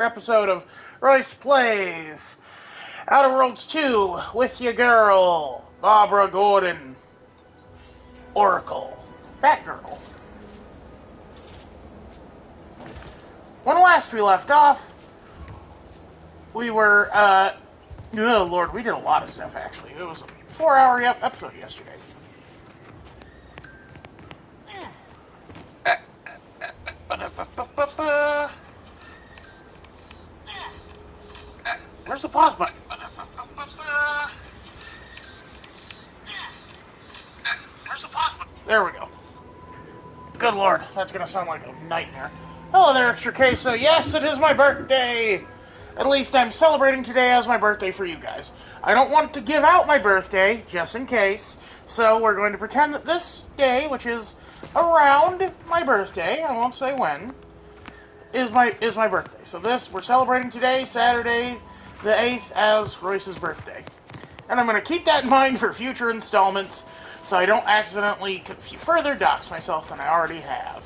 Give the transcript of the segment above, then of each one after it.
Episode of Royce Plays Outer Worlds 2 with your girl, Barbara Gordon, Oracle, Batgirl. When last we left off, we were, oh lord, we did a lot of stuff actually. It was a 4-hour episode yesterday. Where's the pause button? Where's the pause button? There we go. Good lord, that's gonna sound like a nightmare. Hello there, Extra K. So yes, it is my birthday. At least I'm celebrating today as my birthday for you guys. I don't want to give out my birthday, just in case. So we're going to pretend that this day, which is around my birthday, I won't say when, is my birthday. So we're celebrating today, Saturday, the 8th, as Royce's birthday. And I'm going to keep that in mind for future installments, so I don't accidentally further dox myself than I already have.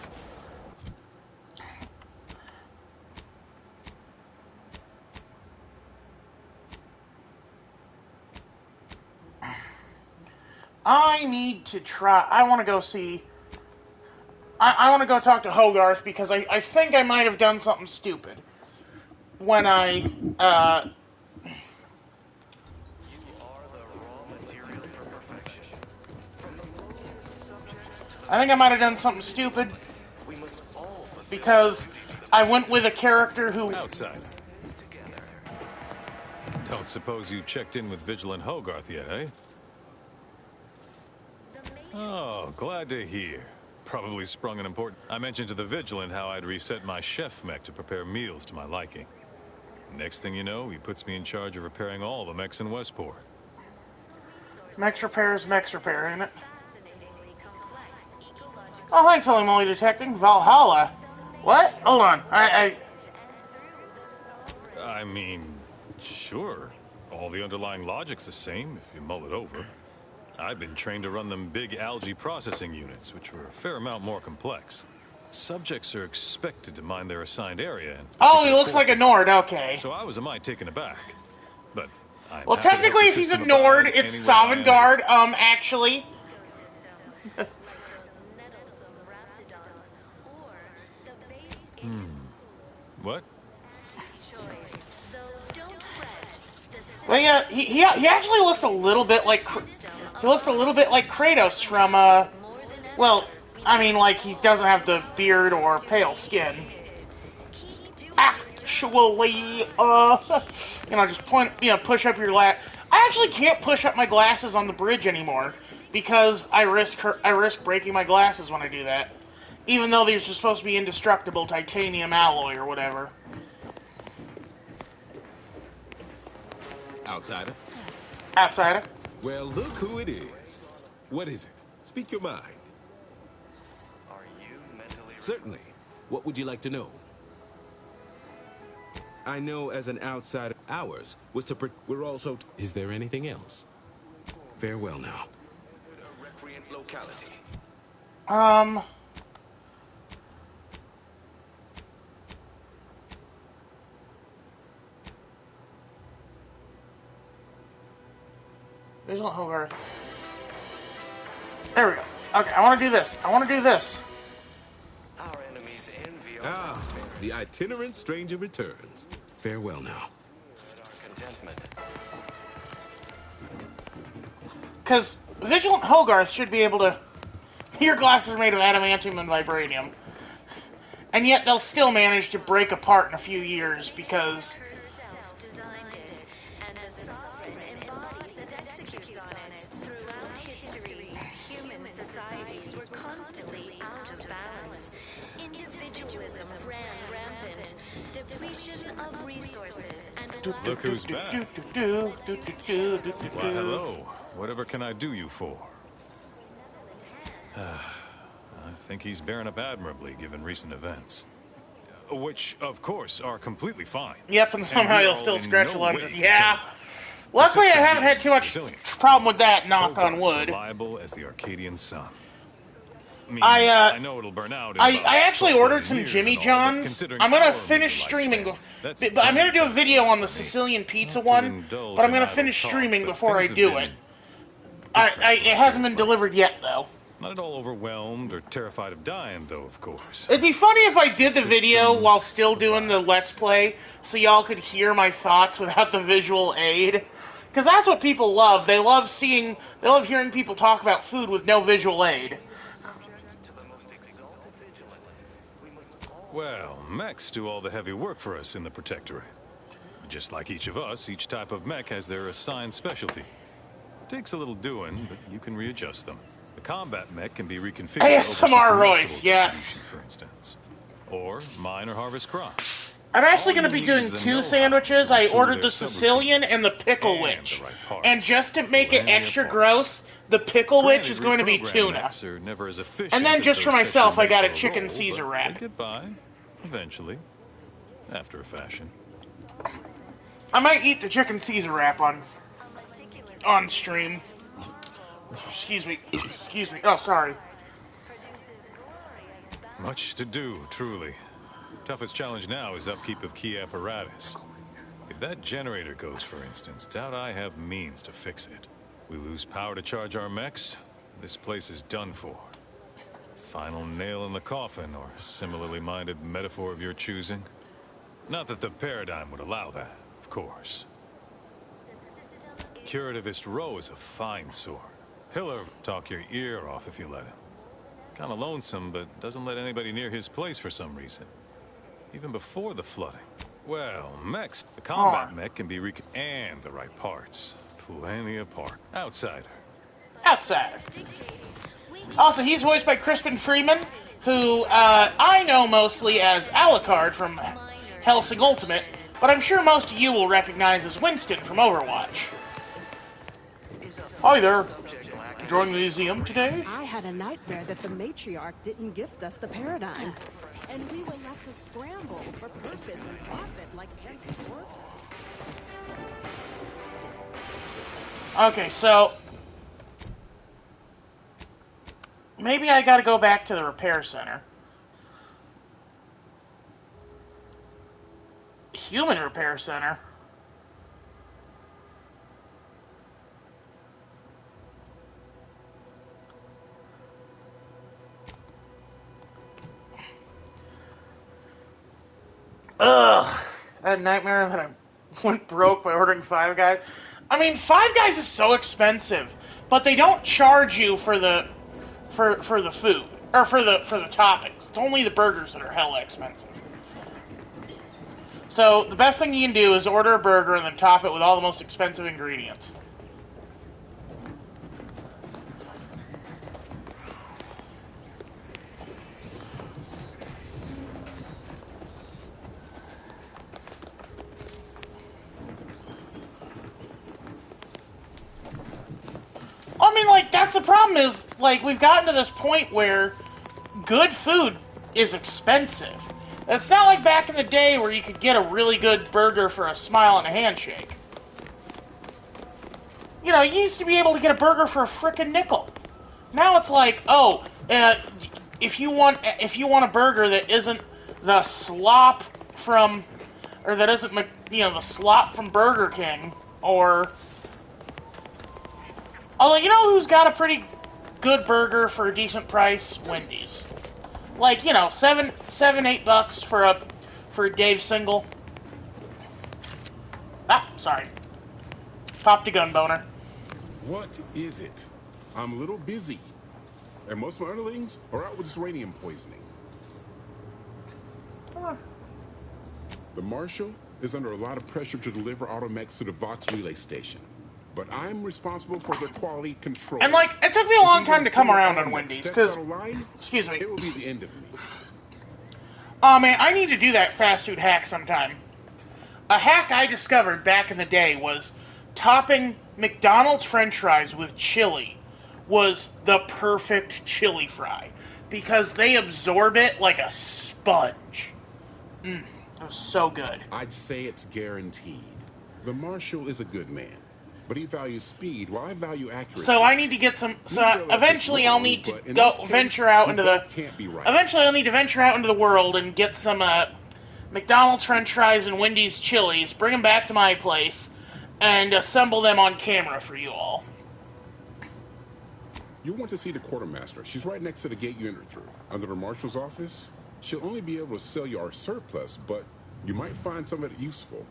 I need to try, I want to go see, I want to go talk to Hogarth, because I think I might have done something stupid when I think I might have done something stupid because I went with a character who... Outside. Don't suppose you checked in with Vigilant Hogarth yet, eh? Oh, glad to hear. Probably sprung an important... I mentioned to the Vigilant how I'd reset my chef mech to prepare meals to my liking. Next thing you know, he puts me in charge of repairing all the mechs in Westport. Mechs repair, ain't it? Oh, thanks, Holy Moly Detecting. Valhalla. What? Hold on. I mean, sure. All the underlying logic's the same, if you mull it over. I've been trained to run them big algae processing units, which were a fair amount more complex. Subjects are expected to mind their assigned area. Oh, he looks like a Nord, okay. So I was a mite taken aback. But well, technically, if he's a Nord, it's Sovngarde, actually. What? Well, yeah, he actually looks a little bit like Kratos from well, I mean, like, he doesn't have the beard or pale skin. Actually, just push up your I actually can't push up my glasses on the bridge anymore because I risk breaking my glasses when I do that. Even though these are supposed to be indestructible titanium alloy or whatever. Outsider? Outsider? Well, look who it is. What is it? Speak your mind. Are you mentally... Certainly. What would you like to know? I know as an outsider, ours was to... We're also... Is there anything else? Farewell now. A recreant locality. Vigilant Hogarth. There we go. Okay, I want to do this. Our enemies envy our... Ah, the itinerant stranger returns. Farewell now. Our contentment. Because Vigilant Hogarth should be able to... Your glasses are made of adamantium and vibranium. And yet they'll still manage to break apart in a few years because... Look who's back. Why, hello. Whatever can I do you for? I think he's bearing up admirably, given recent events. Which, of course, are completely fine. Yep, and somehow you'll still scratch the lunges. Yeah. Luckily, I haven't had too much problem with that, knock on wood. Reliable as the Arcadian sun. mean, I I know it'll burn out. In I about actually 12 ordered billion some years Jimmy and all, but John's. considering I'm gonna our finish meager streaming. lifespan, that's I'm gonna do a plenty video on for the me. Sicilian pizza Not to one, indulge but I'm in gonna idle finish talk, streaming but before I things have do been it. different It around hasn't here been of late. delivered yet, though. Not at all overwhelmed or terrified of dying, though, of course. It'd be funny if I did the video System while still doing the Let's arrives. Play, so y'all could hear my thoughts without the visual aid. Because that's what people love. They love hearing people talk about food with no visual aid. Well, mechs do all the heavy work for us in the Protectorate. Just like each of us, each type of mech has their assigned specialty. Takes a little doing, but you can readjust them. The combat mech can be reconfigured to oversee ASMR Royce, comestible yes. distribution, for instance. Or mine or harvest crops. I'm actually All going to you be need doing is the 2 know-how sandwiches. to I tool ordered their the Sicilian subroutines and the Pickle and Witch. the right parts. And just to make it Plenty of extra parts. gross, the Pickle Witch Granted, is going to be reprogrammed tuna. mechs are never as efficient And then as just for those myself, specially I got made a for chicken role, Caesar but wrap. They get by, eventually, after a fashion. I might eat the chicken Caesar wrap on stream. Excuse me. Excuse me. Oh, sorry. Much to do, truly. Toughest challenge now is upkeep of key apparatus. If that generator goes, for instance, doubt I have means to fix it. We lose power to charge our mechs, this place is done for. Final nail in the coffin, or similarly minded metaphor of your choosing. Not that the paradigm would allow that, of course. Curativist Rowe is a fine sort. Pillar talk your ear off if you let him. Kinda lonesome, but doesn't let anybody near his place for some reason. Even before the flooding. Well, mechs. The combat mech can be and the right parts. Plenty of part. Outsider. Outsider. Also, he's voiced by Crispin Freeman, who I know mostly as Alucard from Hellsing Ultimate, but I'm sure most of you will recognize as Winston from Overwatch. Hi there. Enjoying the museum today? I had a nightmare that the matriarch didn't gift us the paradigm. And we were left to scramble for purpose and profit like henceforth. Okay, so maybe I gotta go back to the repair center. Human repair center? Ugh, that nightmare that I went broke by ordering Five Guys. I mean, Five Guys is so expensive, but they don't charge you for the food or for the toppings. It's only the burgers that are hella expensive. So the best thing you can do is order a burger and then top it with all the most expensive ingredients. I mean, like, that's the problem is, like, we've gotten to this point where good food is expensive. It's not like back in the day where you could get a really good burger for a smile and a handshake. You know, you used to be able to get a burger for a frickin' nickel. Now it's like, oh, if you want a burger that isn't the slop from, or that isn't, the slop from Burger King, or... Although, you know who's got a pretty good burger for a decent price? Wendy's. Like, $7-8 for a Dave single. Ah, sorry. Popped a gun boner. What is it? I'm a little busy. And most of my underlings are out with this radium poisoning. The Marshal is under a lot of pressure to deliver automechs to the Vox relay station. But I'm responsible for their quality control. And, like, it took me a long time to come around on Wendy's, because... Excuse me. It will be the end of me. Oh, man, I need to do that fast food hack sometime. A hack I discovered back in the day was topping McDonald's french fries with chili was the perfect chili fry, because they absorb it like a sponge. It was so good. I'd say it's guaranteed. The Marshal is a good man. but he values speed while I value accuracy. So I need to get some. So Neither of us is eventually, I'll wrong, need to but in go this case, venture out we into the. both can't be right. Eventually, I'll need to venture out into the world and get some McDonald's French fries and Wendy's chilies. Bring them back to my place, and assemble them on camera for you all. You want to see the quartermaster. She's right next to the gate you entered through. Under the marshal's office, she'll only be able to sell you our surplus, but you might find some of it useful.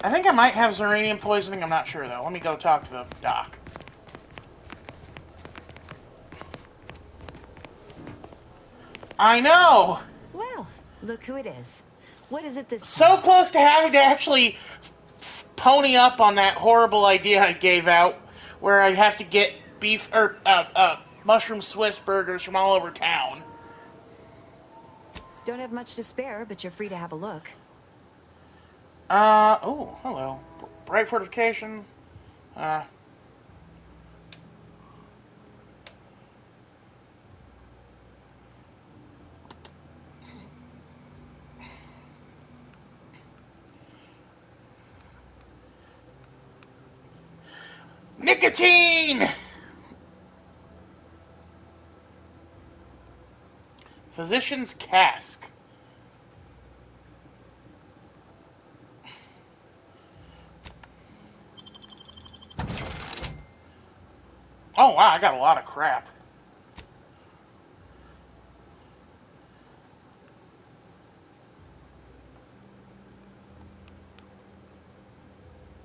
I think I might have uranium poisoning. I'm not sure, though. Let me go talk to the doc. I know! Well, look who it is. What is it this So time? close to having to actually pony up on that horrible idea I gave out, where I have to get beef or mushroom Swiss burgers from all over town. Don't have much to spare, but you're free to have a look. Oh, hello. Bright fortification. Nicotine! Physician's cask. Oh, wow, I got a lot of crap.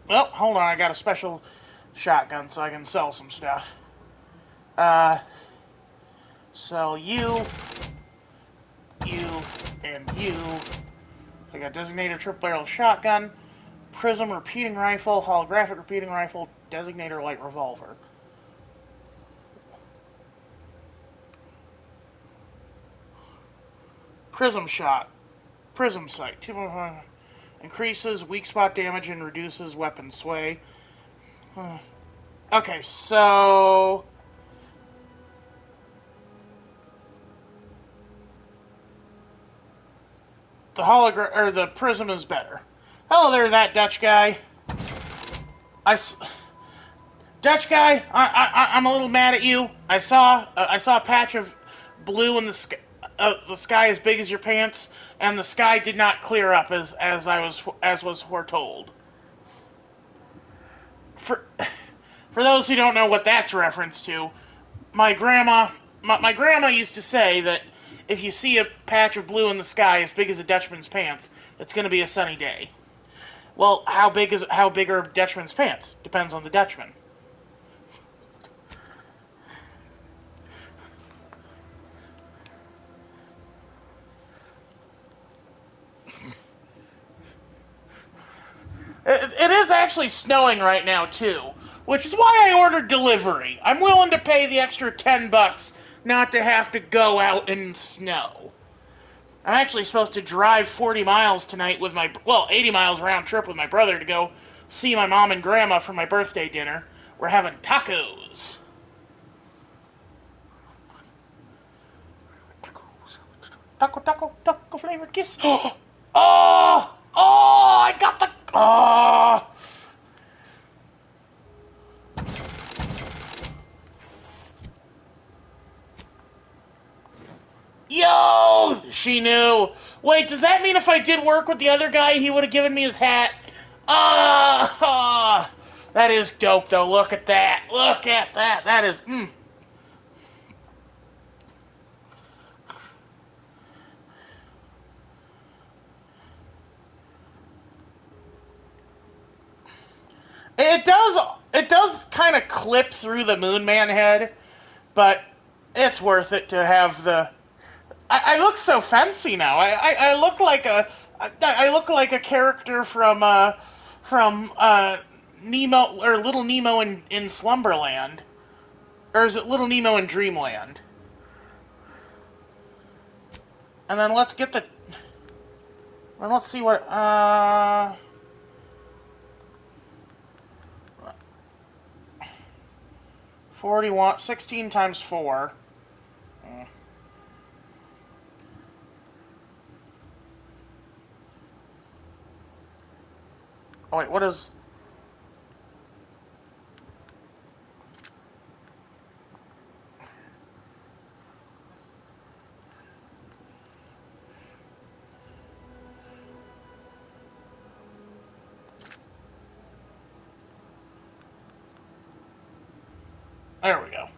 Well, hold on, I got a special shotgun so I can sell some stuff. Sell you, and you. I got designator triple barrel shotgun, prism repeating rifle, holographic repeating rifle, designator light revolver. Prism shot, prism sight, increases weak spot damage and reduces weapon sway. Okay, so the prism is better. Hello there, that Dutch guy. Dutch guy, I'm a little mad at you. I saw a patch of blue in the sky. The sky as big as your pants, and the sky did not clear up as was foretold. For those who don't know what that's reference to, my grandma used to say that if you see a patch of blue in the sky as big as a Dutchman's pants, it's going to be a sunny day. Well, how big are a Dutchman's pants? Depends on the Dutchman. It is actually snowing right now, too, which is why I ordered delivery. I'm willing to pay the extra $10 not to have to go out in snow. I'm actually supposed to drive 40 miles tonight with 80 miles round trip with my brother to go see my mom and grandma for my birthday dinner. We're having tacos. Taco flavored kiss. I got the. Oh. Yo! She knew. Wait, does that mean if I did work with the other guy, he would have given me his hat? That is dope, though. Look at that. Look at that. That is. It does kind of clip through the Moon Man head, but it's worth it to have the. I look so fancy now. I look like a character from Nemo or Little Nemo in Slumberland, or is it Little Nemo in Dreamland? And then let's get the. And let's see what 41, 16 times 4. Oh, wait, what is... There we go.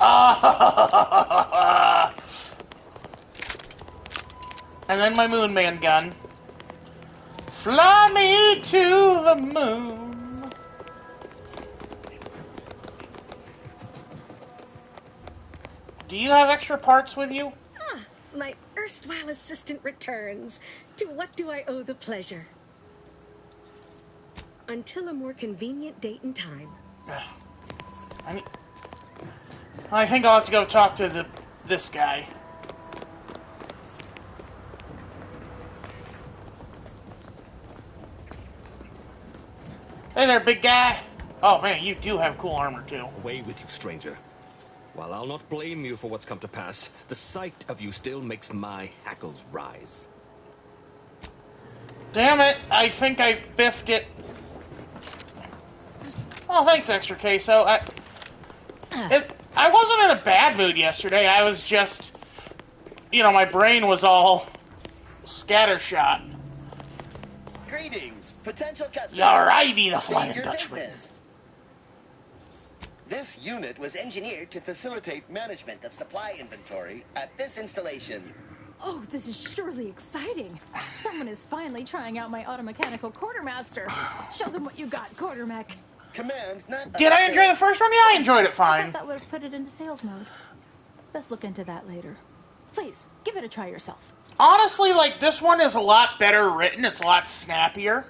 Ah! And then my Moon Man gun. Fly me to the moon. Do you have extra parts with you? Ah, my erstwhile assistant returns. To what do I owe the pleasure? Until a more convenient date and time. I think I'll have to go talk to this guy. Hey there, big guy. Oh man, you do have cool armor too. Away with you, stranger. While I'll not blame you for what's come to pass, the sight of you still makes my hackles rise. Damn it, I think I biffed it. Oh, thanks, Extra Queso. I wasn't in a bad mood yesterday. I was just, my brain was all scattershot. Greetings, potential customers. Alrighty, the State Flying your Dutchman. business. This unit was engineered to facilitate management of supply inventory at this installation. Oh, this is surely exciting. Someone is finally trying out my automechanical quartermaster. Show them what you got, quartermech. Command not. Did I enjoy the first one? Yeah, I enjoyed it I fine. thought that would have put it into sales mode. Let's look into that later. Please, give it a try yourself. Honestly, this one is a lot better written. It's a lot snappier.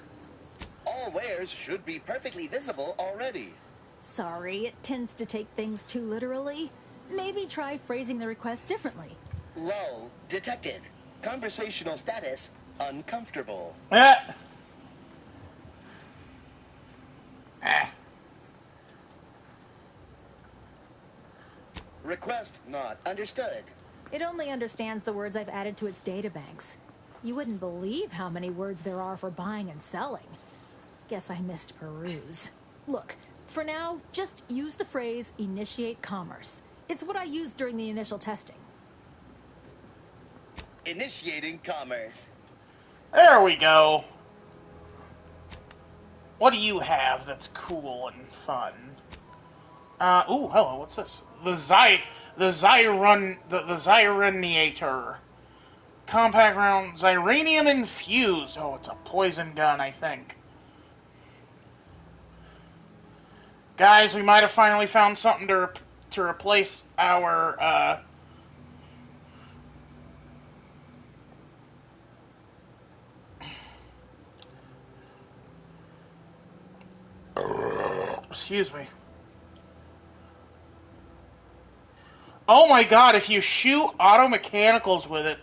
All wares should be perfectly visible already. Sorry, it tends to take things too literally. Maybe try phrasing the request differently. Lull detected. Conversational status uncomfortable. Request not understood. It only understands the words I've added to its databanks. You wouldn't believe how many words there are for buying and selling. Guess I missed peruse. Look, for now, just use the phrase initiate commerce. It's what I used during the initial testing. Initiating commerce. There we go. What do you have that's cool and fun? Ooh, hello, what's this? The Zyraniator. Compact round, Zyranium infused. Oh, it's a poison gun, I think. Guys, we might have finally found something to replace our, excuse me. Oh my god, if you shoot auto mechanicals with it,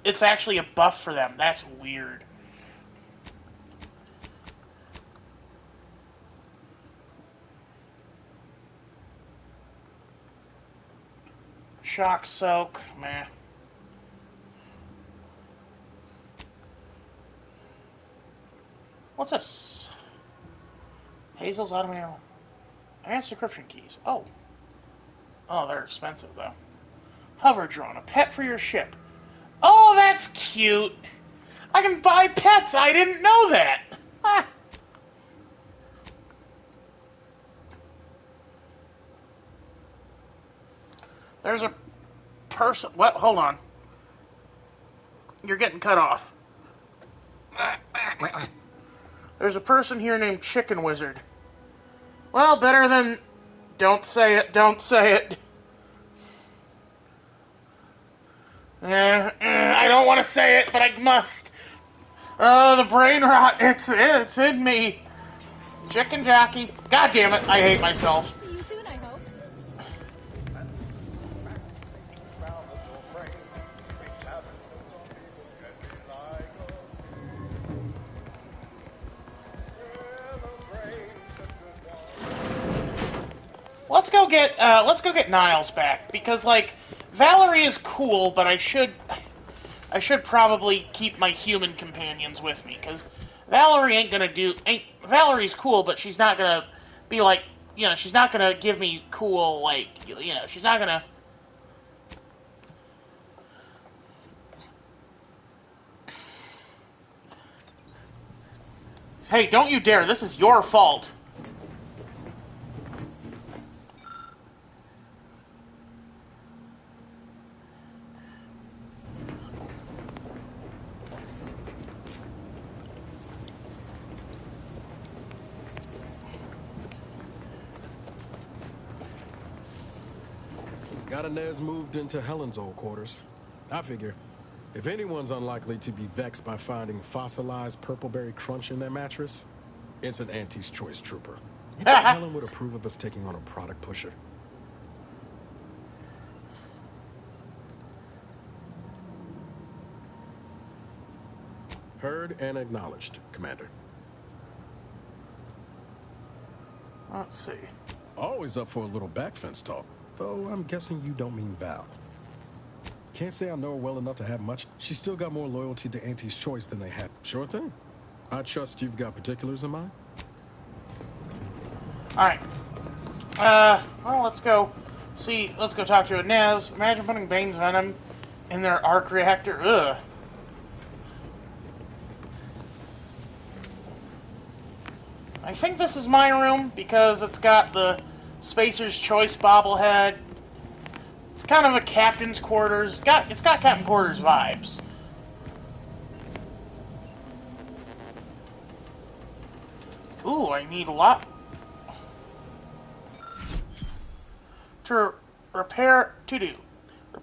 it's actually a buff for them. That's weird. Shock soak, meh. What's this? Hazel's automated advanced decryption keys. Oh, they're expensive though. Hover drone, a pet for your ship. Oh, that's cute. I can buy pets. I didn't know that. Ah. There's a person. What? Hold on. You're getting cut off. There's a person here named Chicken Wizard. Well, better than don't say it, don't say it. I don't want to say it, but I must. Oh, the brain rot. It's in me. Chicken jockey. God damn it, I hate myself. See you soon, I hope. let's go get Niles back, because like Valerie is cool, but I should probably keep my human companions with me, because Valerie's cool, but she's not gonna be like, she's not gonna give me cool, like, she's not gonna. Hey, don't you dare! This is your fault. Got Inez moved into Helen's old quarters. I figure, if anyone's unlikely to be vexed by finding fossilized purpleberry crunch in their mattress, it's an Auntie's Choice trooper. You think Helen would approve of us taking on a product pusher? Heard and acknowledged, Commander. Let's see. Always up for a little back fence talk, though I'm guessing you don't mean Val. Can't say I know her well enough to have much. She's still got more loyalty to Auntie's Choice than they had. Sure thing. I trust you've got particulars in mind. Alright. Well, let's go talk to Inez. Imagine putting Bane's venom in their arc reactor. Ugh. I think this is my room because it's got the Spacer's Choice bobblehead. It's kind of a captain's quarters. It's got captain quarters vibes. Ooh, I need a lot to repair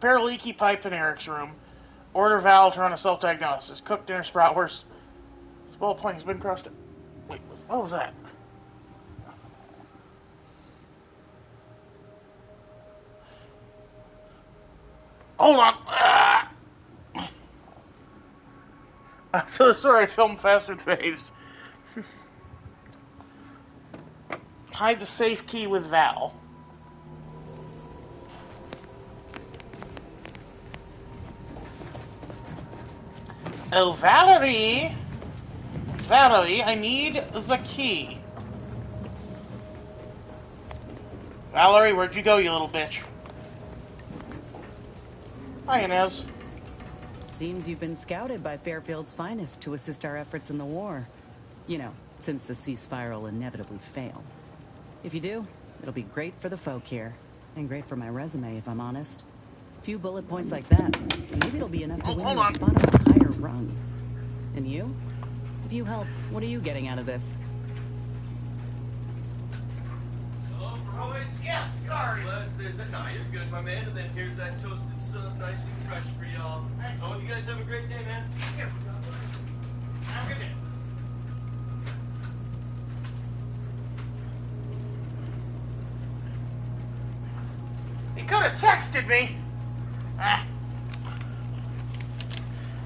leaky pipe in Eric's room. Order Val to run a self-diagnosis. Cook dinner sprout worse. Bullet point has been crossed. Wait, what was that? Hold on. So sorry, film faster phase. Hide the safe key with Val. Oh, Valerie! Valerie, I need the key. Valerie, where'd you go, you little bitch? Hi, Inez. Seems you've been scouted by Fairfield's finest to assist our efforts in the war. You know, since the ceasefire will inevitably fail. If you do, it'll be great for the folk here. And great for my resume, if I'm honest. Few bullet points like that, and maybe it'll be enough to win you a spot on a higher rung. And you? If you help, what are you getting out of this? Hello, Royce? Yes, sorry. Les, there's that. No, you're good, my man. And then here's that toasted sub, nice and fresh for y'all. I hope you guys have a great day, man. Here. Have a good day. He could have texted me.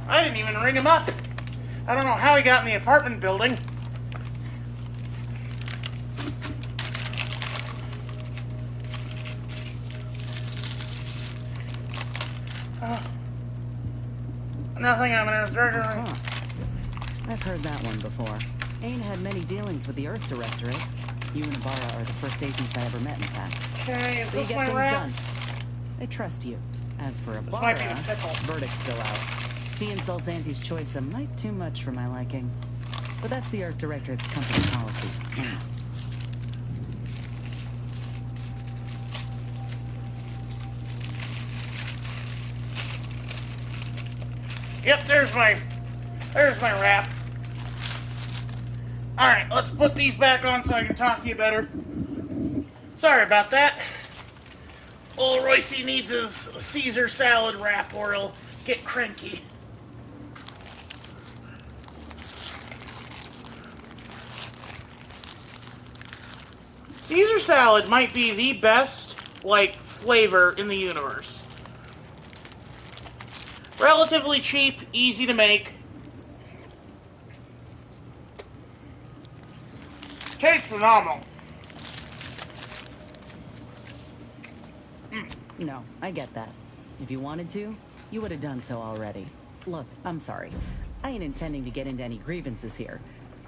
I didn't even ring him up. I don't know how he got in the apartment building. Nothing, I'm an director. Huh. I've heard that one before. Ain't had many dealings with the Earth Directorate. You and Ibarra are the first agents I ever met, in fact. Okay, is So you this get my things rap? done. I trust you. As for This might Ibarra, be the pickle. verdict's still out. He insults Auntie's Choice a mite too much for my liking. But that's the Earth Directorate's company policy. Yep, there's my wrap. Alright, let's put these back on so I can talk to you better. Sorry about that. Old Royce needs his Caesar salad wrap or he'll get cranky. Caesar salad might be the best, flavor in the universe. Relatively cheap, easy to make. Tastes phenomenal. No, I get that. If you wanted to, you would have done so already. Look, I'm sorry. I ain't intending to get into any grievances here.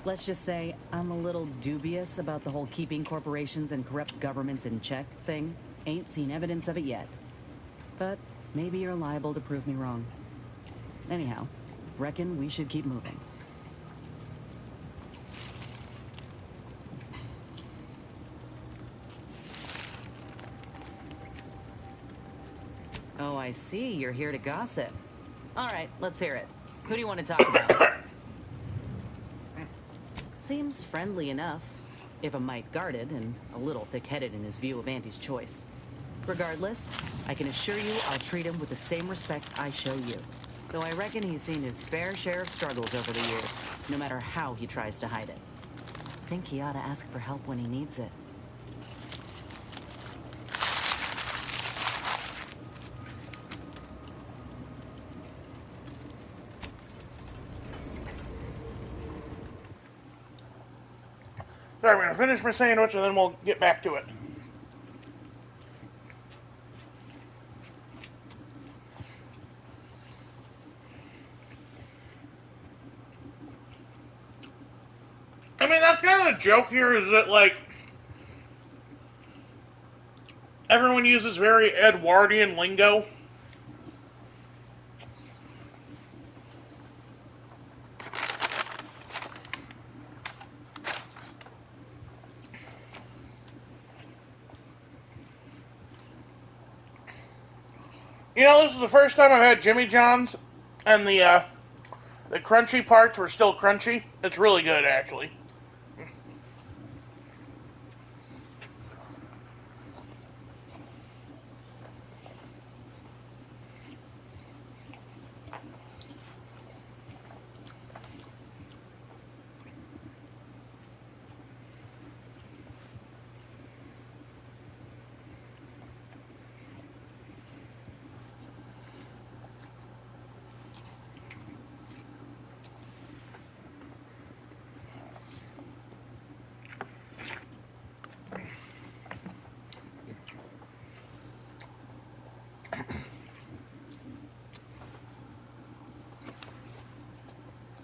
Let's just say I'm a little dubious about the whole keeping corporations and corrupt governments in check thing. Ain't seen evidence of it yet. But maybe you're liable to prove me wrong. Anyhow, reckon we should keep moving. Oh, I see. You're here to gossip. All right, let's hear it. Who do you want to talk about? Seems friendly enough, if a mite guarded and a little thick-headed in his view of Auntie's choice. Regardless, I can assure you I'll treat him with the same respect I show you. Though I reckon he's seen his fair share of struggles over the years, no matter how he tries to hide it. Think he ought to ask for help when he needs it. Sorry, I'm going to finish my sandwich and then we'll get back to it. I mean, that's kind of the joke here, is that, like, everyone uses very Edwardian lingo. You know, this is the first time I've had Jimmy John's, and the crunchy parts were still crunchy. It's really good, actually.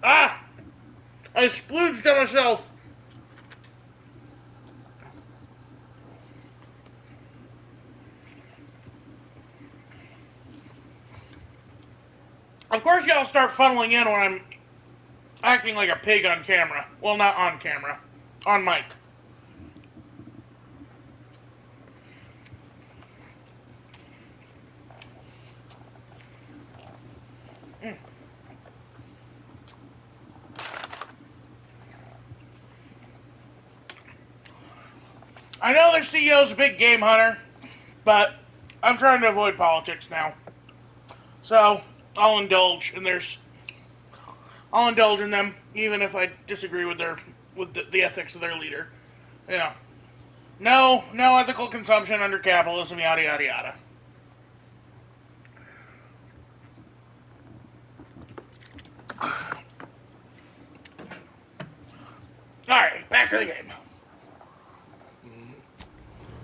Ah! I splooged on myself. Of course y'all start funneling in when I'm acting like a pig on camera. Well, not on camera. On mic. I know their CEO's a big game hunter, but I'm trying to avoid politics now. So, I'll indulge in them, even if I disagree with the ethics of their leader. You know, no ethical consumption under capitalism, yada yada yada. Alright, back to the game.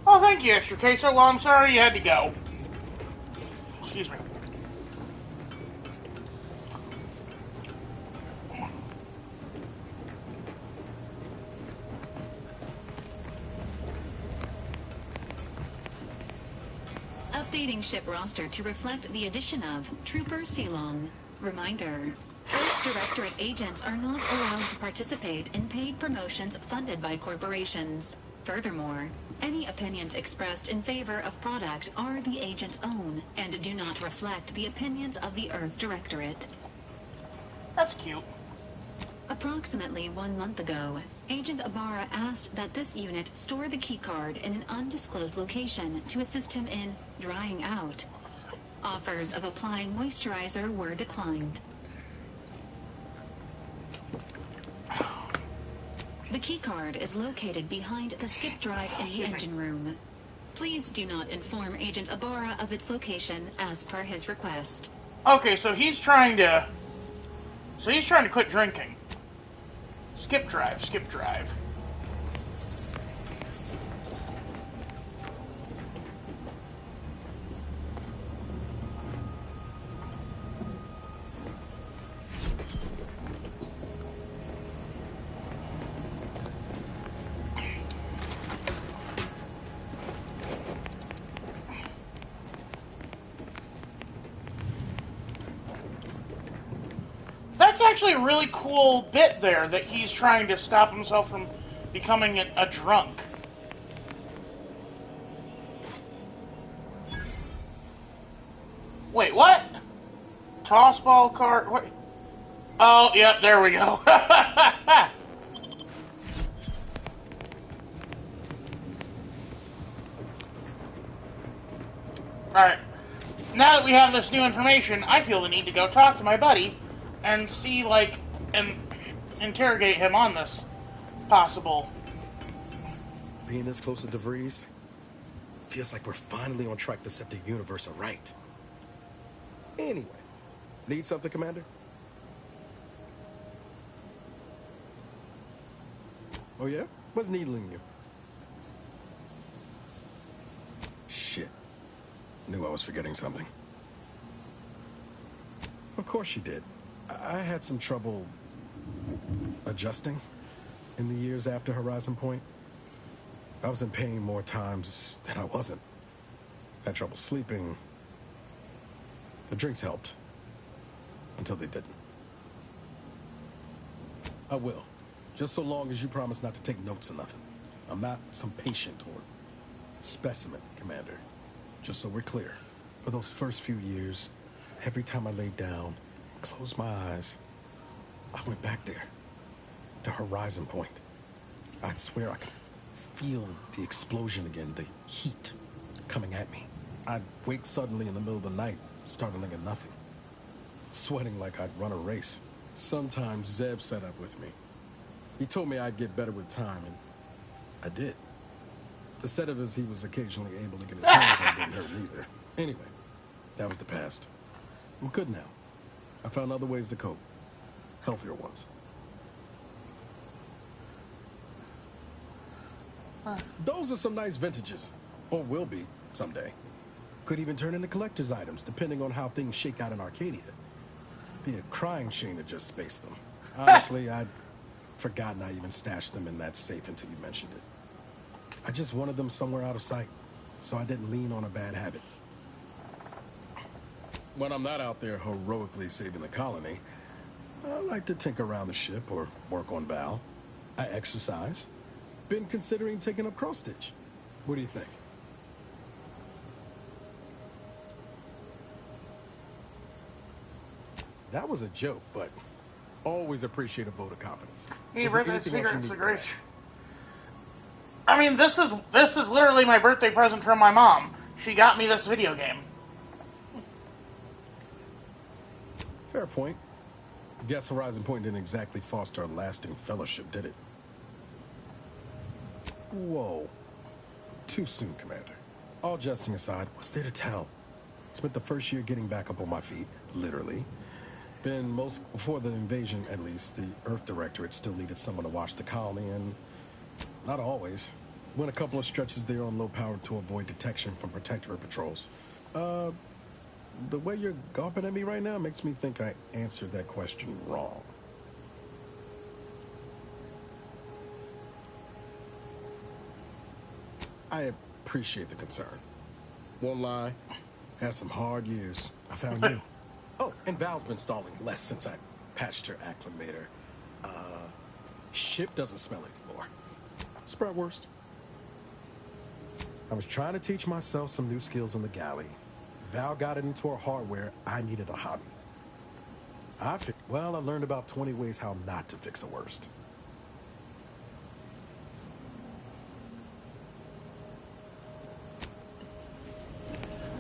Oh, thank you, Extra Queso. Well, I'm sorry you had to go. Excuse me. Updating ship roster to reflect the addition of Trooper Ceylon. Reminder: Earth Directorate agents are not allowed to participate in paid promotions funded by corporations. Furthermore, any opinions expressed in favor of product are the agent's own and do not reflect the opinions of the Earth Directorate. That's cute. Approximately 1 month ago, Agent Ibarra asked that this unit store the keycard in an undisclosed location to assist him in drying out. Offers of applying moisturizer were declined. The keycard is located behind the skip drive in the engine room. Please do not inform Agent Ibarra of its location as per his request. Okay, so he's trying to quit drinking. Skip drive, skip drive. actually a really cool bit there, that he's trying to stop himself from becoming a drunk. Wait, what? Tossball cart? What? Oh, yep, there we go. Alright. Now that we have this new information, I feel the need to go talk to my buddy and see, like, and interrogate him on this possible. Being this close to DeVries feels like we're finally on track to set the universe aright. Anyway, need something, Commander? Oh yeah? What's needling you? Shit. Knew I was forgetting something. Of course she did. I had some trouble adjusting in the years after Horizon Point. I was in pain more times than I wasn't. Had trouble sleeping. The drinks helped. Until they didn't. I will. Just so long as you promise not to take notes or nothing. I'm not some patient or specimen, Commander. Just so we're clear. For those first few years, every time I laid down and closed my eyes, I went back there. To Horizon Point. I'd swear I could feel the explosion again, the heat coming at me. I'd wake suddenly in the middle of the night, startling at nothing. Sweating like I'd run a race. Sometimes Zeb set up with me. He told me I'd get better with time, and I did. The sedatives he was occasionally able to get his hands on didn't hurt neither. Anyway, that was the past. I'm good now. I found other ways to cope. Healthier ones. Those are some nice vintages. Or will be, someday. Could even turn into collector's items, depending on how things shake out in Arcadia. Be a crying shame to just space them. Honestly, I'd forgotten I even stashed them in that safe until you mentioned it. I just wanted them somewhere out of sight, so I didn't lean on a bad habit. When I'm not out there heroically saving the colony, I like to tinker around the ship or work on Val. I exercise. Been considering taking up cross-stitch. What do you think? That was a joke, but always appreciate a vote of confidence. He read the secrets of grace. I mean, this is literally my birthday present from my mom. She got me this video game. Fair point. Guess Horizon Point didn't exactly foster a lasting fellowship, did it? Whoa. Too soon, Commander. All jesting aside, what's there to tell? Spent the first year getting back up on my feet, literally. Before the invasion, at least, the Earth Directorate still needed someone to watch the colony, and not always. Went a couple of stretches there on low power to avoid detection from Protectorate patrols. The way you're gawping at me right now makes me think I answered that question wrong. I appreciate the concern. Won't lie, had some hard years. I found you. Oh, and Val's been stalling less since I patched her acclimator. Ship doesn't smell anymore. Spread worst. I was trying to teach myself some new skills in the galley. Val got it into her hardware. I needed a hobby. I learned about 20 ways how not to fix a worst.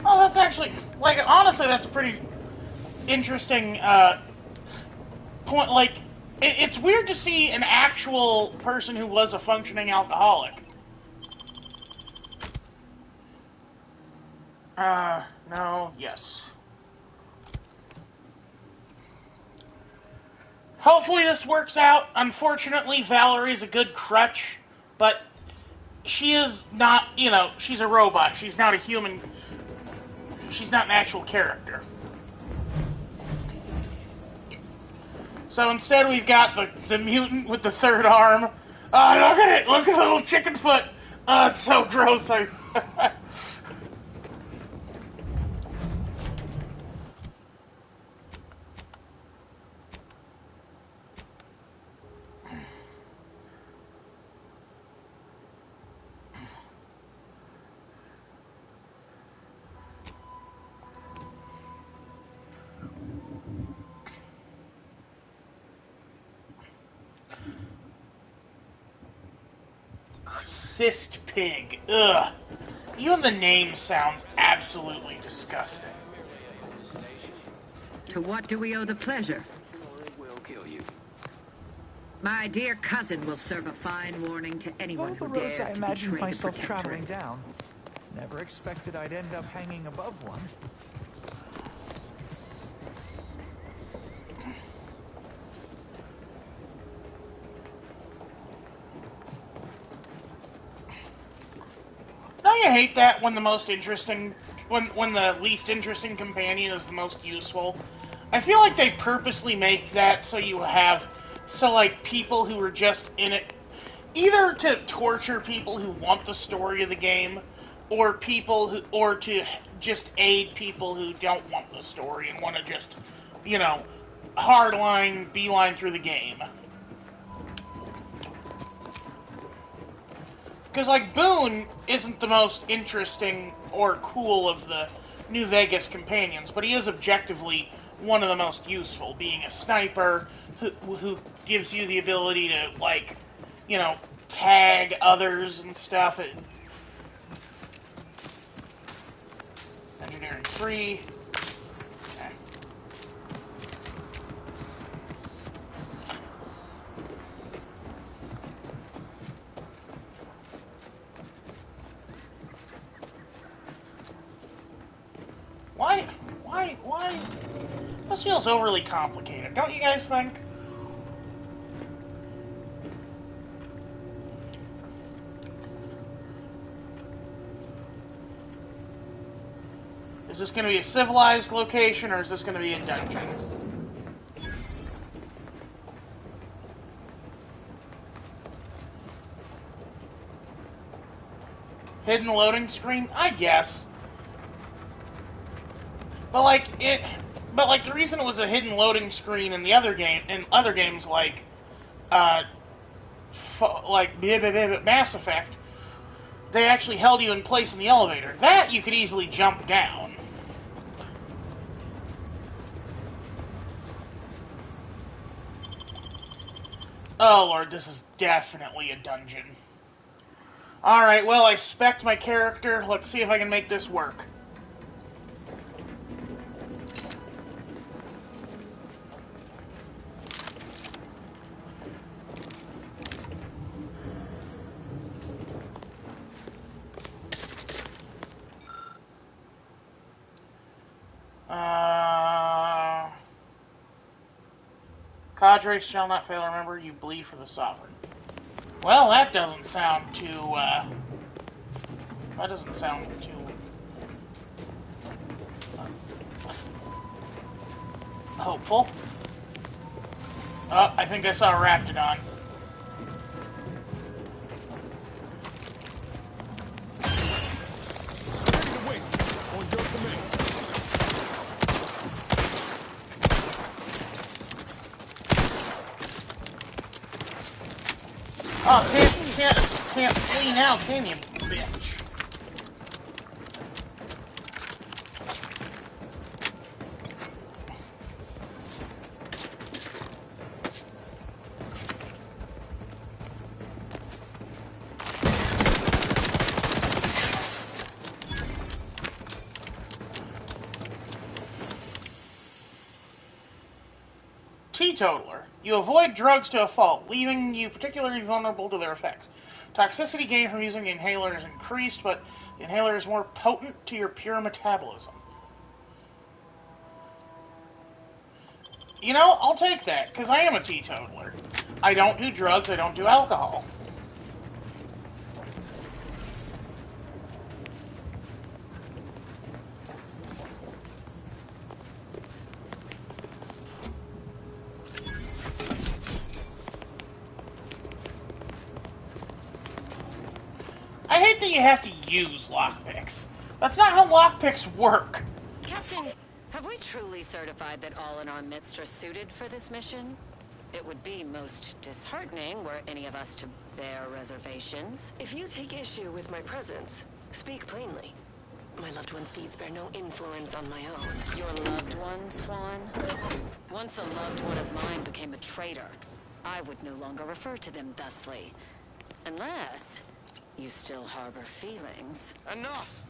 Oh, that's actually, like, honestly, that's a pretty interesting point. Like, it's weird to see an actual person who was a functioning alcoholic. No, yes. Hopefully this works out. Unfortunately, Valerie's a good crutch, but she is not, she's a robot. She's not a human. She's not an actual character. So instead we've got the mutant with the third arm. Oh, look at it! Look at the little chicken foot! Oh, it's so gross. Fist Pig. Ugh. Even the name sounds absolutely disgusting. To what do we owe the pleasure? My dear cousin will serve a fine warning to anyone Of all who the roads dares I to imagined betray the myself traveling Protectorate. down, never expected I'd end up hanging above one. Don't you hate that when the most interesting, when the least interesting companion is the most useful? I feel like they purposely make that so like people who are just in it, either to torture people who want the story of the game, or to just aid people who don't want the story and want to just, hardline, beeline through the game. Because, like, Boone isn't the most interesting or cool of the New Vegas companions, but he is objectively one of the most useful, being a sniper who gives you the ability to, like, tag others and stuff. Engineering 3. Okay. Why? This feels overly complicated, don't you guys think? Is this going to be a civilized location, or is this going to be a dungeon? Hidden loading screen? I guess. But the reason it was a hidden loading screen in other games like Mass Effect, they actually held you in place in the elevator. That you could easily jump down. Oh lord, this is definitely a dungeon. Alright, well, I spec'd my character. Let's see if I can make this work. Cadres shall not fail. Remember, you bleed for the sovereign. Well, that doesn't sound too, hopeful. Oh, I think I saw a Raptidon. Ready to waste on your command. Oh, can't flee now, can you, bitch? Teetotaler. You avoid drugs to a fault, leaving you particularly vulnerable to their effects. Toxicity gained from using the inhaler is increased, but the inhaler is more potent to your pure metabolism. You know, I'll take that, because I am a teetotaler. I don't do drugs, I don't do alcohol. I hate that you have to use lockpicks. That's not how lockpicks work. Captain, have we truly certified that all in our midst are suited for this mission? It would be most disheartening were any of us to bear reservations. If you take issue with my presence, speak plainly. My loved one's deeds bear no influence on my own. Your loved ones, Juan? Once a loved one of mine became a traitor, I would no longer refer to them thusly. Unless You still harbor feelings. Enough!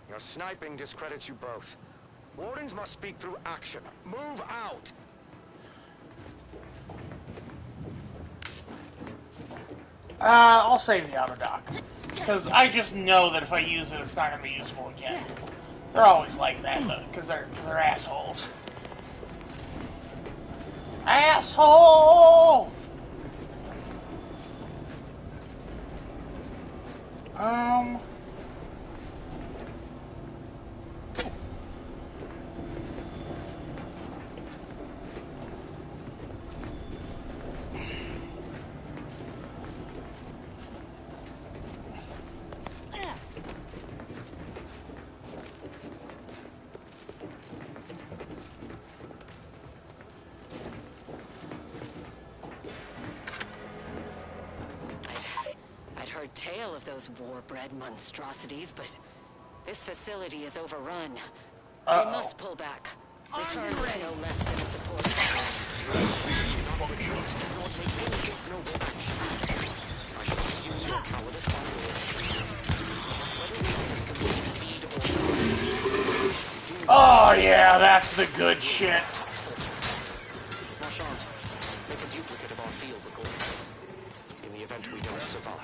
Your sniping discredits you both. Wardens must speak through action. Move out! I'll save the auto dock. Because I just know that if I use it, it's not going to be useful again. They're always like that, though, because they're assholes. Asshole! I'd heard tale of those war-bred monstrosities, but this facility is overrun. We must pull back. Return with no less than a support. Not retreat, nor take any ignoble action. I shall use your cowardice on your street. Whether we understand succeed or not. Oh, yeah, that's the good shit. Marchand, make a duplicate of our field recording. In the event we don't survive.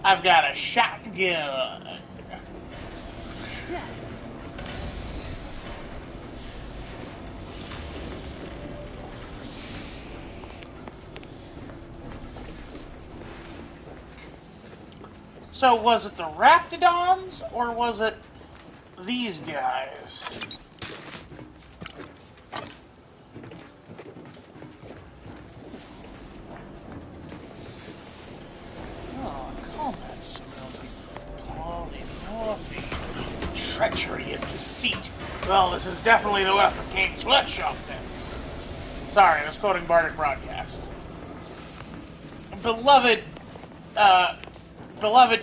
I've got a shotgun. So was it the Raptidons, or was it these guys? Treachery and deceit. Well, this is definitely the weapon Kane's sweatshop then. Sorry, I was quoting Bardic Broadcasts. Beloved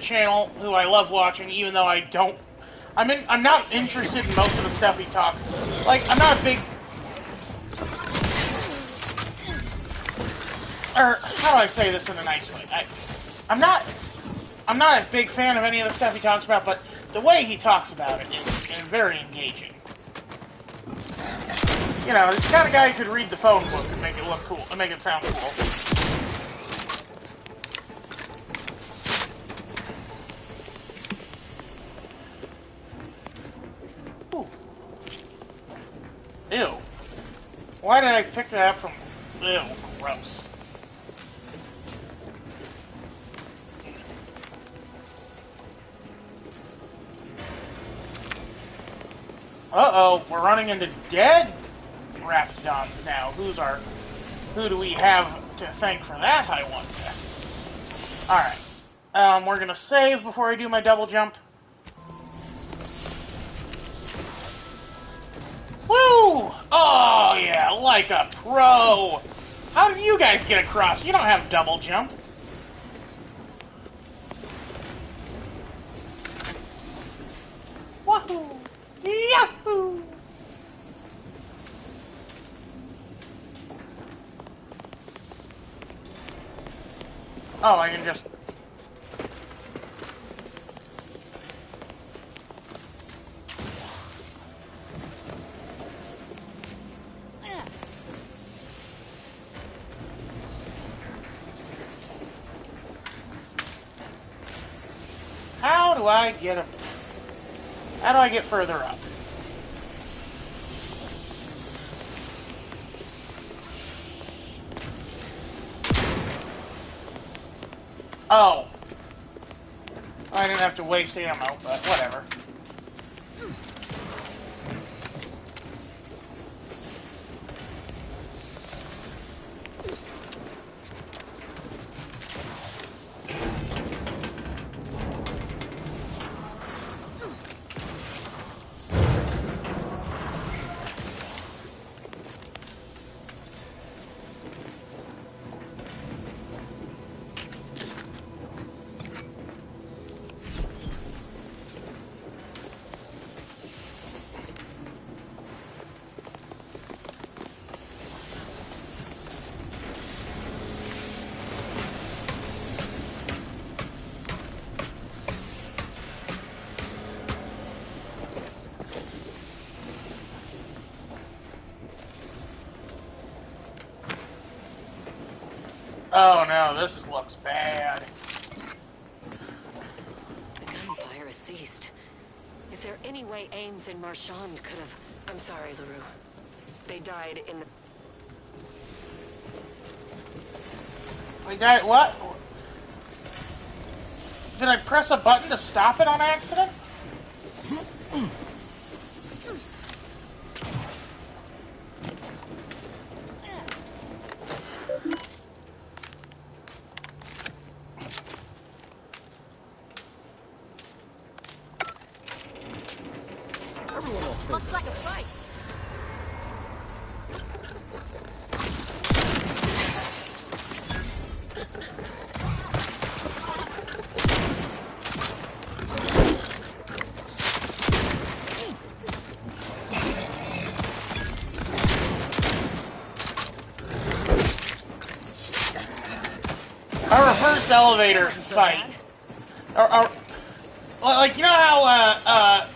channel who I love watching, even though I don't. I'm not interested in most of the stuff he talks. Like, I'm not a big. Or how do I say this in a nice way? I'm not a big fan of any of the stuff he talks about, but the way he talks about it is very engaging. You know, it's the kind of guy who could read the phone book and make it look cool, and make it sound cool. Ooh. Ew. Why did I pick that up from... Ew, gross. Uh-oh, we're running into dead Raptidons now. Who do we have to thank for that, I wonder? Alright. We're gonna save before I do my double jump. Woo! Oh, yeah, like a pro! How did you guys get across? You don't have double jump. Wahoo! Yahoo! Oh, I can just... How do I get further up? Oh. I didn't have to waste ammo, but whatever. Oh no, this looks bad. The gunfire has ceased. Is there any way Ames and Marchand could have... I'm sorry, LaRue. They died in the... They died what? Did I press a button to stop it on accident? Looks like a fight. A reverse elevator fight. Like, you know how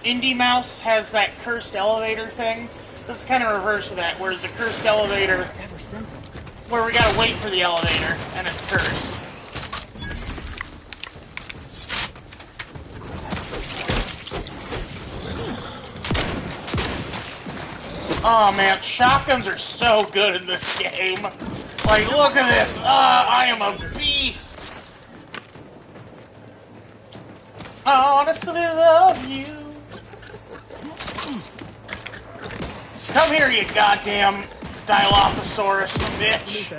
Indie Mouse has that cursed elevator thing? This is kind of reverse of that, where the cursed elevator, where we gotta wait for the elevator, and it's cursed. Oh man, shotguns are so good in this game. Like, look at this. I am a beast. I honestly love you. Come here, you goddamn Dilophosaurus bitch.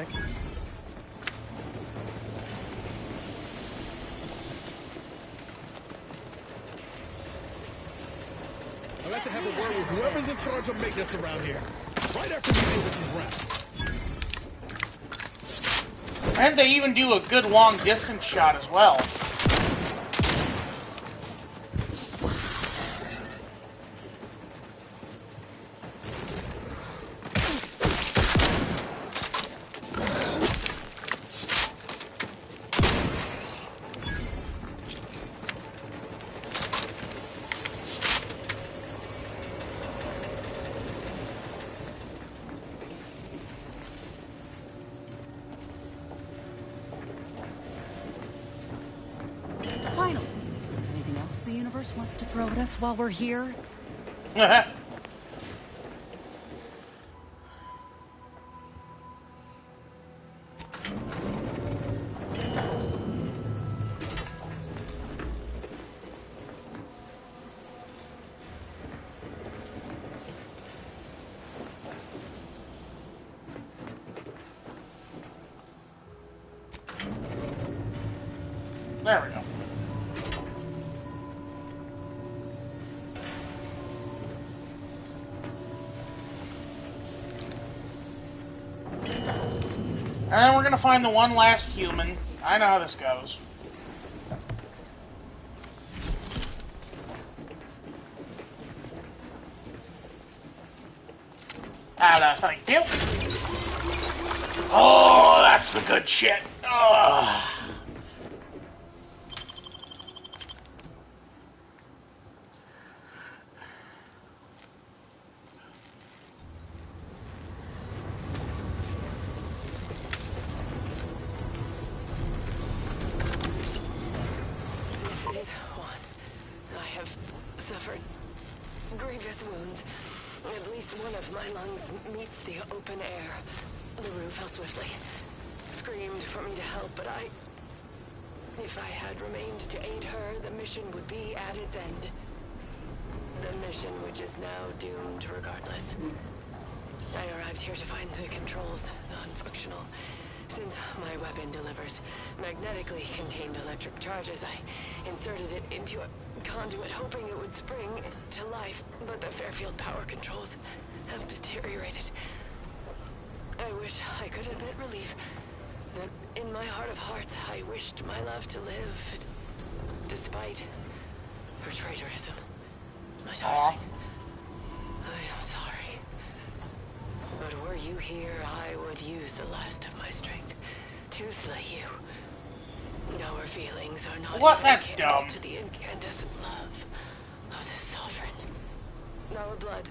I'd like to have a word with whoever's in charge of maintenance around here. Right after we deal with these rats. And they even do a good long distance shot as well. Finally. Anything else the universe wants to throw at us while we're here? There we go. And then we're gonna find the one last human. I know how this goes. Thank you. Oh, that's the good shit. Oh. Phase 1. I have suffered grievous wounds. At least one of my lungs meets the open air. LaRue fell swiftly. Screamed for me to help, but if I had remained to aid her, the mission would be at its end. The mission which is now doomed regardless. I arrived here to find the controls non-functional. Since my weapon delivers magnetically contained electric charges, I inserted it into a conduit hoping it would spring to life, but the Fairfield power controls have deteriorated. I wish I could admit relief that in my heart of hearts I wished my love to live, despite her traitorism. My darling, I am sorry. But were you here, I would use the last of my strength to slay you. Our feelings are not What? even That's equal dumb. to the incandescent love of the sovereign. Our blood,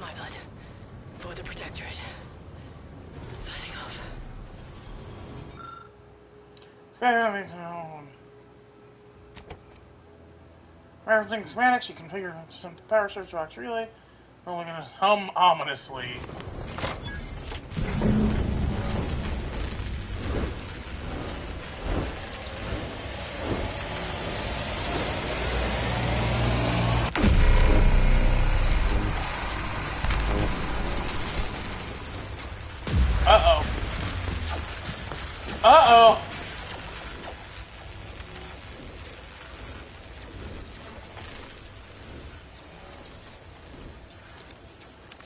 my blood, for the Protectorate. Signing off. Everything schematics, you configure some power source box relay. Only gonna hum ominously. Uh-oh. Uh-oh.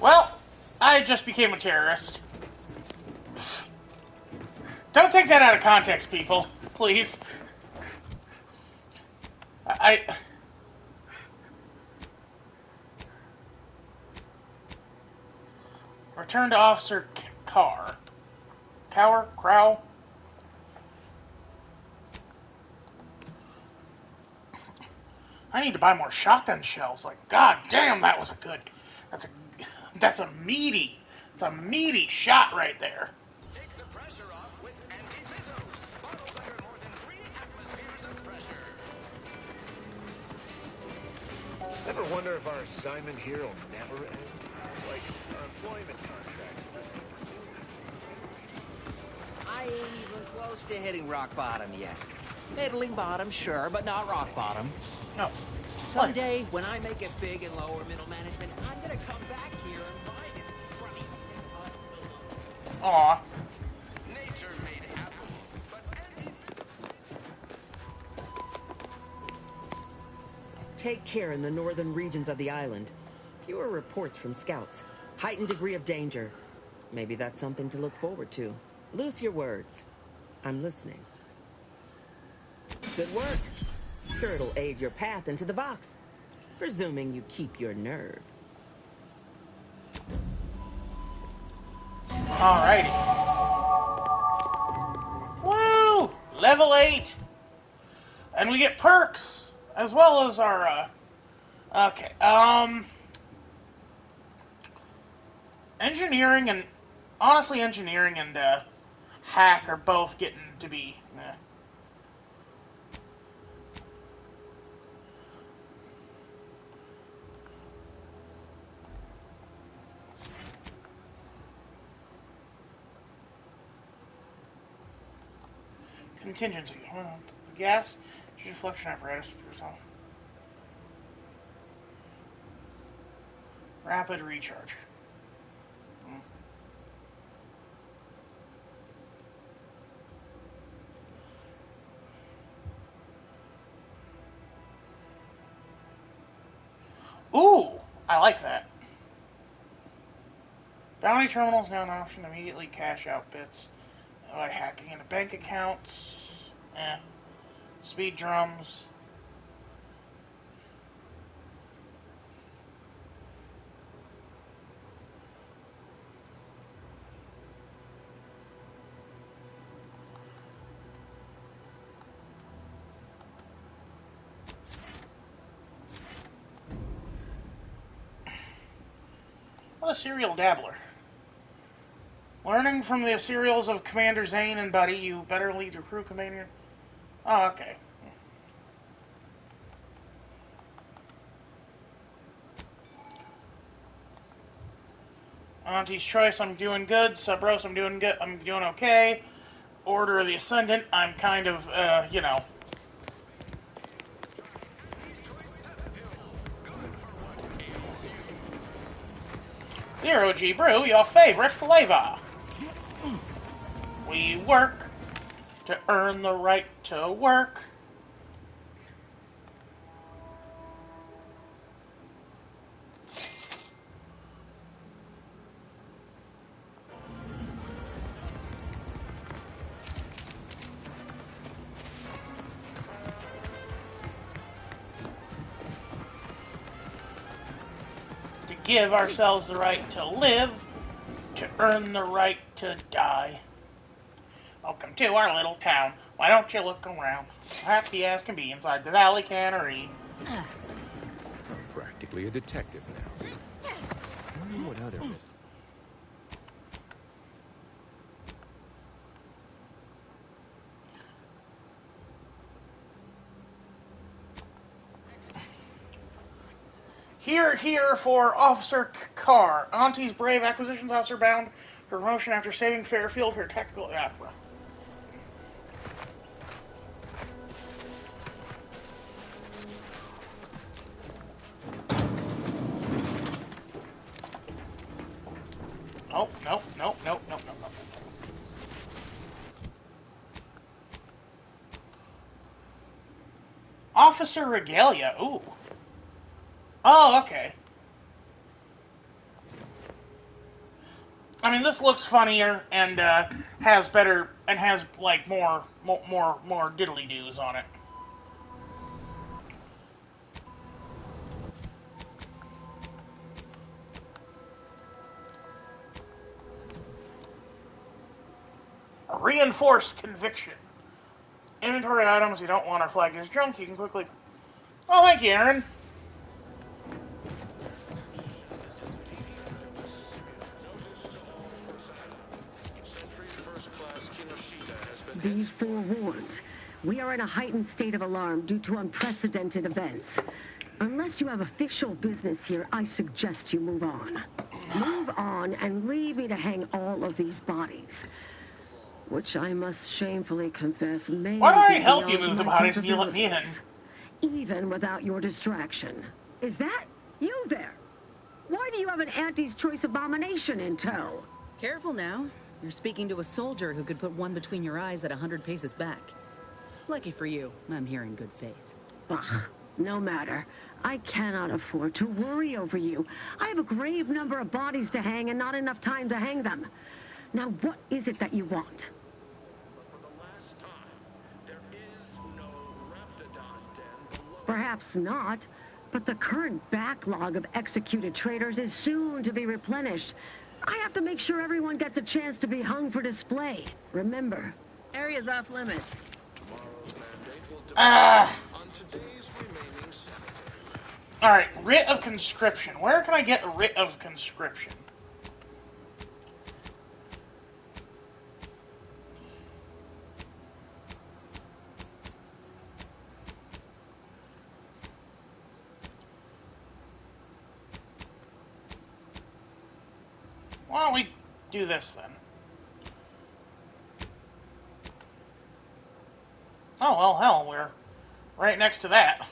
Well, I just became a terrorist. Don't take that out of context, people. Please. Return to Officer Carr. Crow? I need to buy more shotgun shells. Like, god damn, that was a good... That's a meaty shot right there. Take the pressure off with anti-fizzos. Bottles under more than 3 atmospheres of pressure. Ever wonder if our assignment here will never end? Like our employment contracts. I ain't even close to hitting rock bottom yet. Middling bottom, sure, but not rock bottom. No. Someday, when I make it big in lower middle management, I'm gonna come back here and buy this crummy... Aw. Nature made apples, but Take care in the northern regions of the island. Fewer reports from scouts. Heightened degree of danger. Maybe that's something to look forward to. Loose your words. I'm listening. Good work. Sure it'll aid your path into the box. Presuming you keep your nerve. Alrighty. Woo! Level 8! And we get perks, as well as our, okay, engineering and, honestly, engineering and, hack are both getting to be, Contingency. Gas, deflection apparatus. Rapid recharge. Ooh! I like that. Bounty terminals now an option to immediately cash out bits by hacking into bank accounts. Speed drums. What a serial dabbler. Learning from the serials of Commander Zane and Buddy, you better lead your crew, Commander. Oh, okay. Auntie's Choice, I'm doing good. Subros, I'm doing good. I'm doing okay. Order of the Ascendant, I'm kind of, you know. Zero G Brew, your favorite flavor. We work to earn the right to work. To give ourselves the right to live, to earn the right to die. Welcome to our little town. Why don't you look around? Happy as can be inside the Valley Cannery. I'm practically a detective now. I wonder what other mysteries. Here for Officer Carr. Auntie's brave acquisitions officer bound for promotion after saving Fairfield. Her tactical... Yeah, well. Nope. Officer Regalia. Ooh. Oh, okay. I mean, this looks funnier and has better and has like more diddly doos on it. Reinforced conviction. Inventory items you don't want are flagged as junk. You can quickly. Oh, thank you, Aaron. Be forewarned. We are in a heightened state of alarm due to unprecedented events. Unless you have official business here, I suggest you move on. Move on and leave me to hang all of these bodies. Which I must shamefully confess may Why don't I be help you beyond move the my bodies and you let me in? capabilities. Even without your distraction. Is that you there? Why do you have an Auntie's Choice abomination in tow? Careful now. You're speaking to a soldier who could put one between your eyes at 100 paces back. Lucky for you, I'm here in good faith. Ugh, no matter. I cannot afford to worry over you. I have a grave number of bodies to hang and not enough time to hang them. Now, what is it that you want? Perhaps not, but the current backlog of executed traitors is soon to be replenished. I have to make sure everyone gets a chance to be hung for display. Remember, area's off limits. Alright, writ of conscription. Where can I get a writ of conscription? Why don't we do this then? Oh, well, hell, we're right next to that.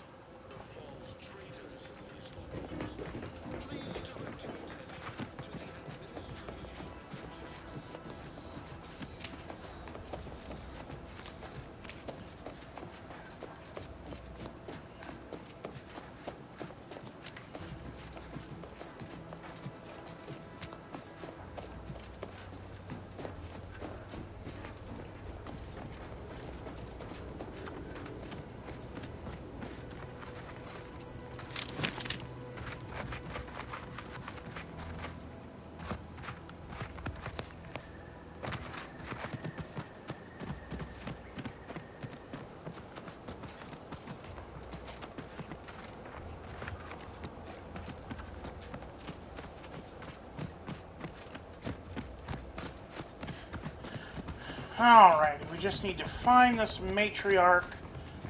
Alrighty, we just need to find this matriarch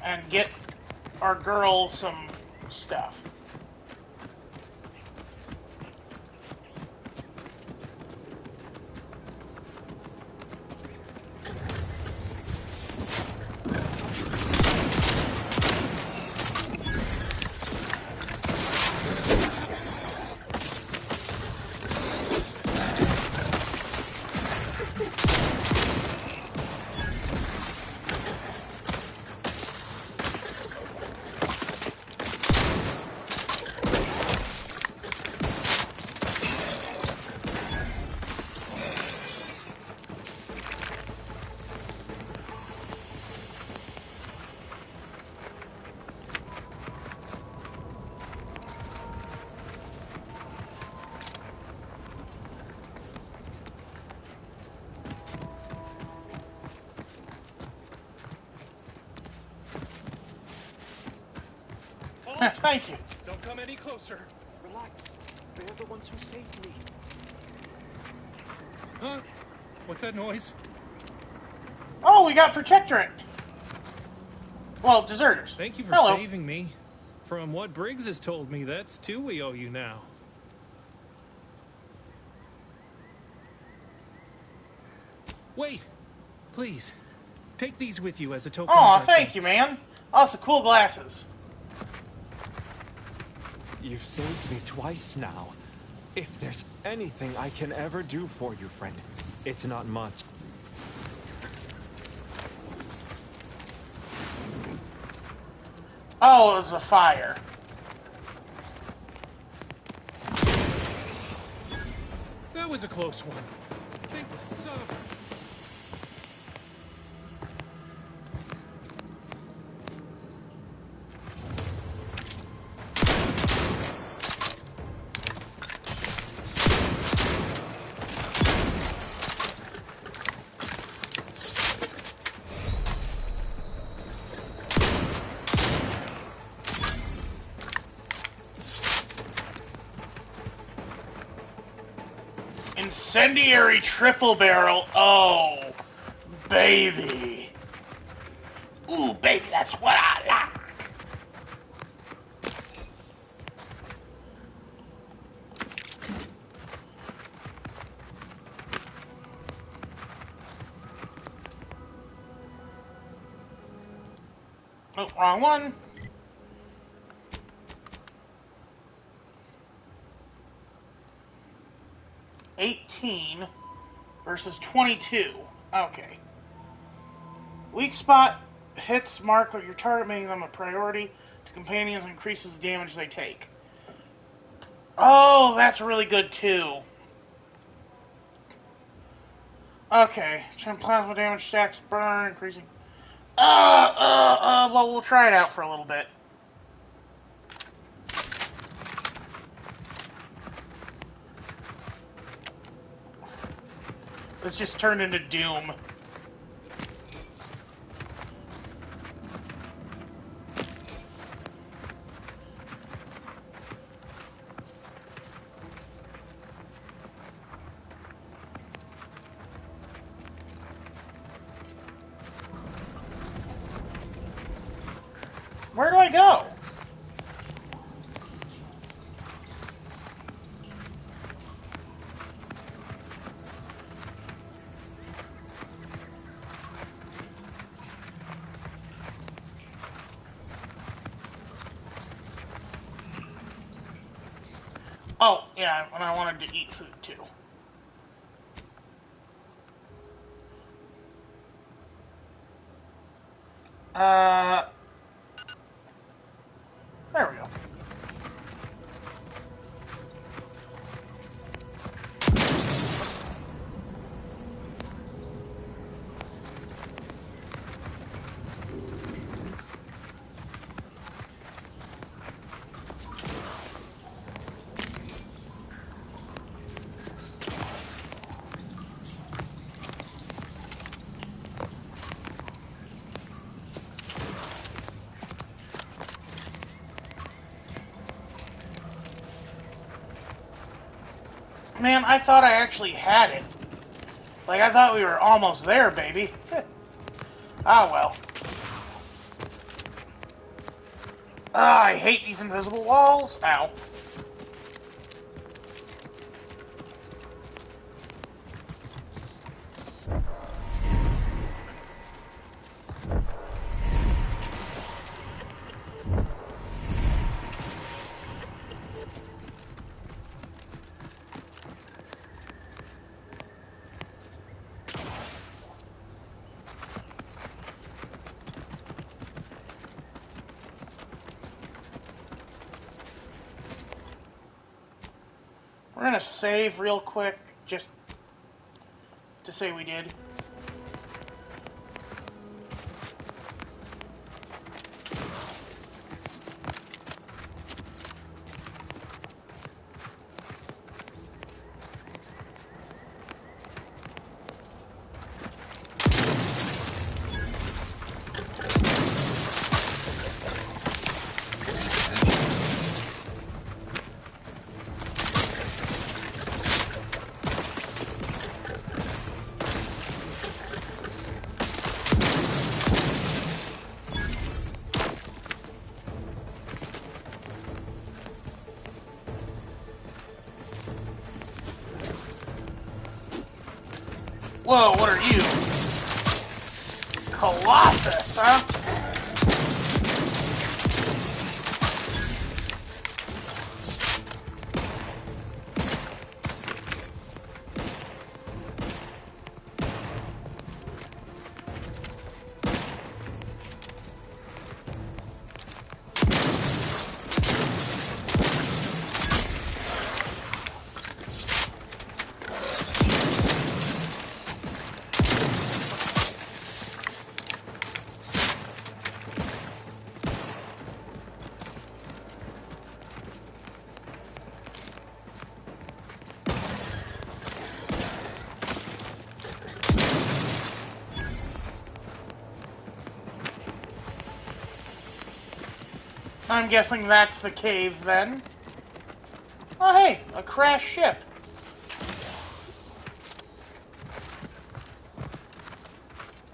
and get our girl some stuff. Thank you. Don't come any closer. Relax. They're the ones who saved me. Huh? What's that noise? Oh, we got protectorate. Well, deserters. Thank you for Hello. saving me. From what Briggs has told me, that's 2 we owe you now. Wait! Please, take these with you as a token of Oh, our thank you, thanks. man. Awesome, cool glasses. You've saved me twice now. If there's anything I can ever do for you, friend, it's not much. Oh, it was a fire. That was a close one. They were sovereign. Incendiary triple barrel. Oh, baby. Ooh, baby, that's what I like. Oh, wrong one. $18 versus 22. Okay. Weak spot hits mark of your target, making them a priority to companions, and increases the damage they take. Oh, that's really good too. Okay. Plasma damage stacks burn, increasing. Well, we'll try it out for a little bit. This just turned into Doom. Where do I go? Oh, yeah, and I wanted to eat food too. There we go. Man, I thought I actually had it. Like, I thought we were almost there, baby. Ah, well. Ah, I hate these invisible walls. Ow. We're gonna save real quick, just to say we did. Whoa, what are you? Colossus, huh? I'm guessing that's the cave, then. Oh, hey, a crashed ship.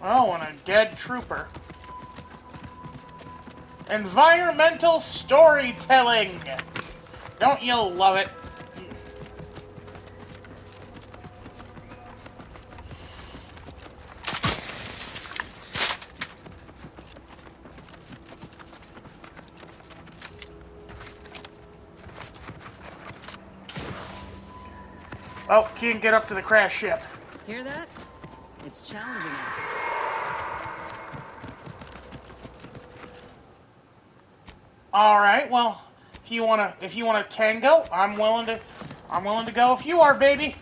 Oh, and a dead trooper. Environmental storytelling! Don't you love it? Oh, can't get up to the crashed ship. Hear that? It's challenging us. All right, well, if you wanna tango, I'm willing to go if you are, baby.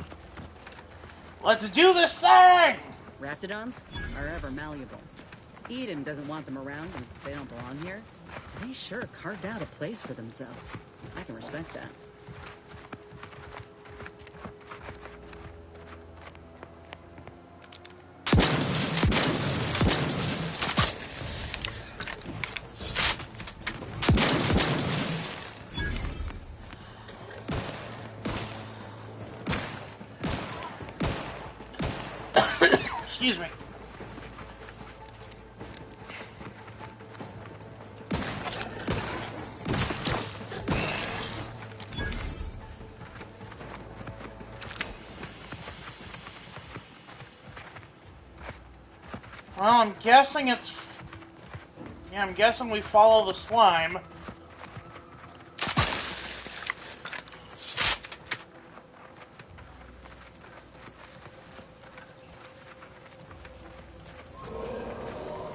Let's do this thing! Raptidons are ever malleable. Eden doesn't want them around and they don't belong here. They sure carved out a place for themselves. I can respect that. Excuse me. Well, I'm guessing it's... Yeah, I'm guessing we follow the slime.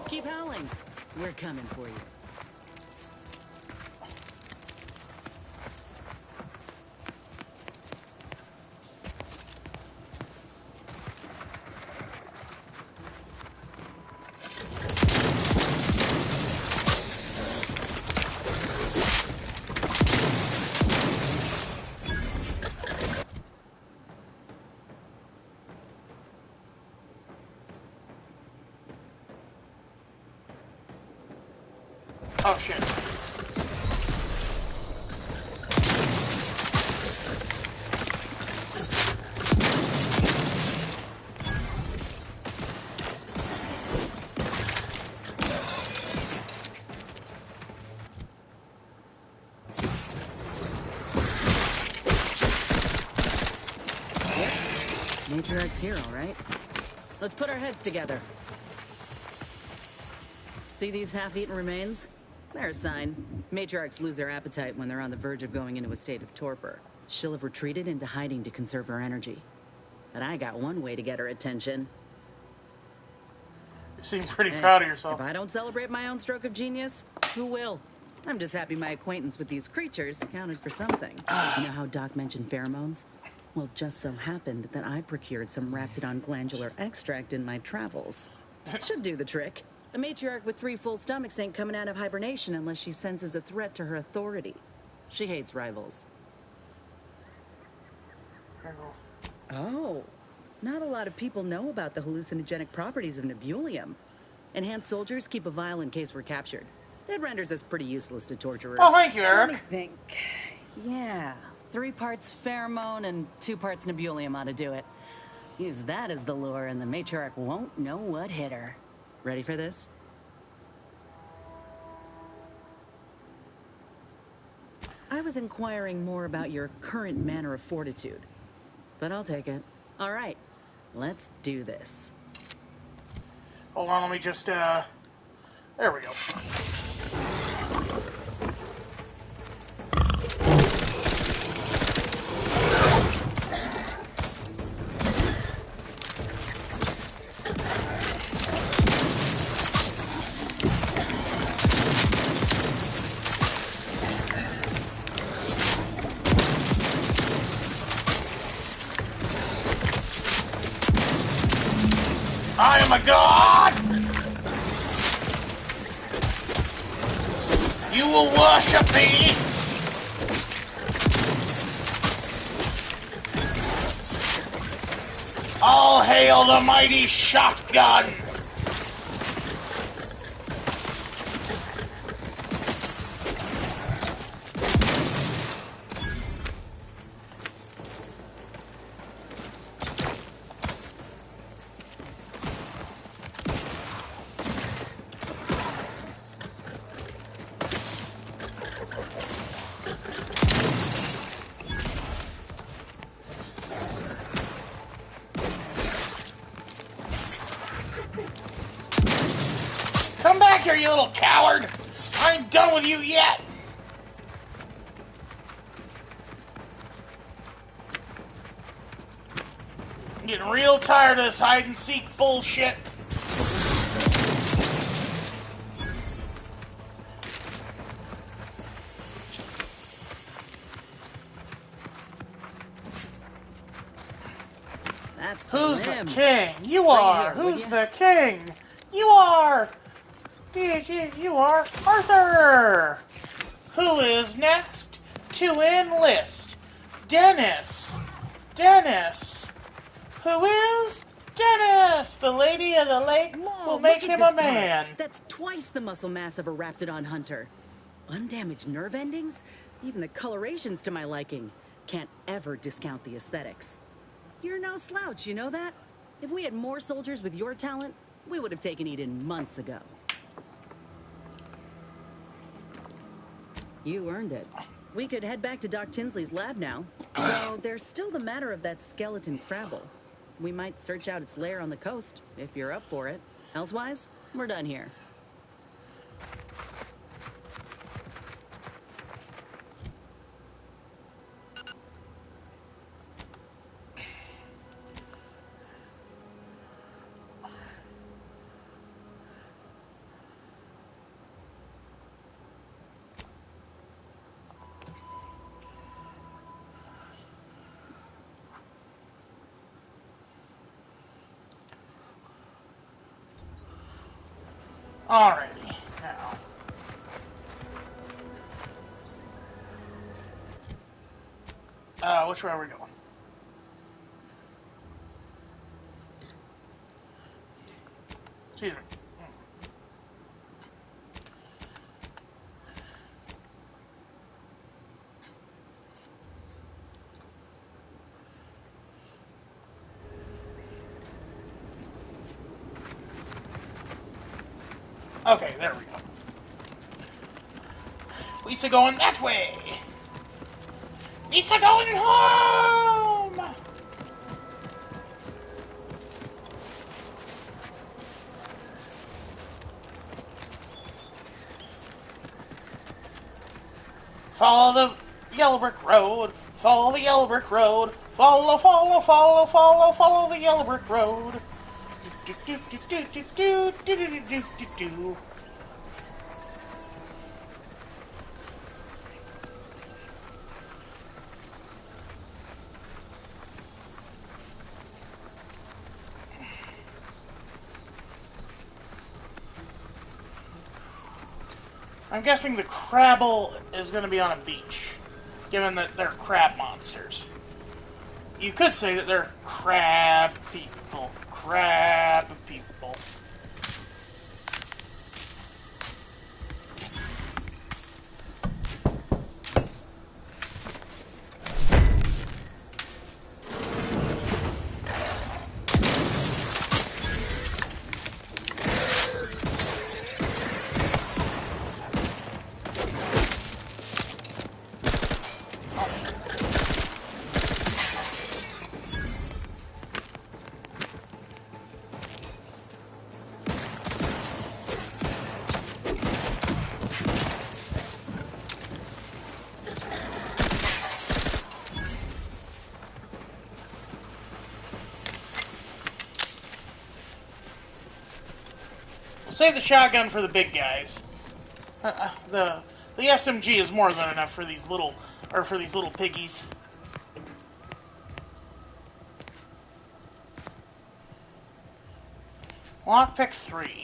Keep howling. We're coming for you. Oh, shit. Matriarch's here, all right? Let's put our heads together. See these half-eaten remains? They're a sign. Matriarchs lose their appetite when they're on the verge of going into a state of torpor. She'll have retreated into hiding to conserve her energy. But I got one way to get her attention. You seem pretty proud of yourself. If I don't celebrate my own stroke of genius, who will? I'm just happy my acquaintance with these creatures counted for something. You know how Doc mentioned pheromones? Well, just so happened that I procured some Raptidon glandular extract in my travels. Should do the trick. A matriarch with 3 full stomachs ain't coming out of hibernation unless she senses a threat to her authority. She hates rivals. Oh, not a lot of people know about the hallucinogenic properties of nebulium. Enhanced soldiers keep a vial in case we're captured. It renders us pretty useless to torturers. Oh, thank you, Eric. Let me think. Yeah, 3 parts pheromone and 2 parts nebulium ought to do it. Use that as the lure and the matriarch won't know what hit her. Ready for this? I was inquiring more about your current manner of fortitude, but I'll take it. All right, Let's do this. Hold on, let me just, there we go. I am a god! You will worship me! All hail the mighty shotgun! Come back here, you little coward! I ain't done with you yet! I'm getting real tired of this hide-and-seek bullshit. That's the Who's limb. the king? You Bring it are! here, will Who's ya? the king? You are! You are Arthur! Who is next to enlist? Dennis! Dennis! Who is Dennis? The Lady of the Lake will make him a man. That's twice the muscle mass of a Raptidon hunter. Undamaged nerve endings? Even the coloration's to my liking. Can't ever discount the aesthetics. You're no slouch, you know that? If we had more soldiers with your talent, we would have taken Eden months ago. You earned it. We could head back to Doc Tinsley's lab now. Though there's still the matter of that skeleton crabble. We might search out its lair on the coast, if you're up for it. Elsewise, we're done here. Alrighty, now. Which way are we going? Excuse me. Okay, there we go. Lisa going that way. Lisa going home. Follow the yellow brick road. Follow the yellow brick road. Follow the yellow brick road. Do do do do do do do do do do do. I'm guessing the Crabble is going to be on a beach, given that they're crab monsters. You could say that they're crab people. Crab people. save the shotgun for the big guys. The SMG is more than enough for these little piggies. Lockpick 3.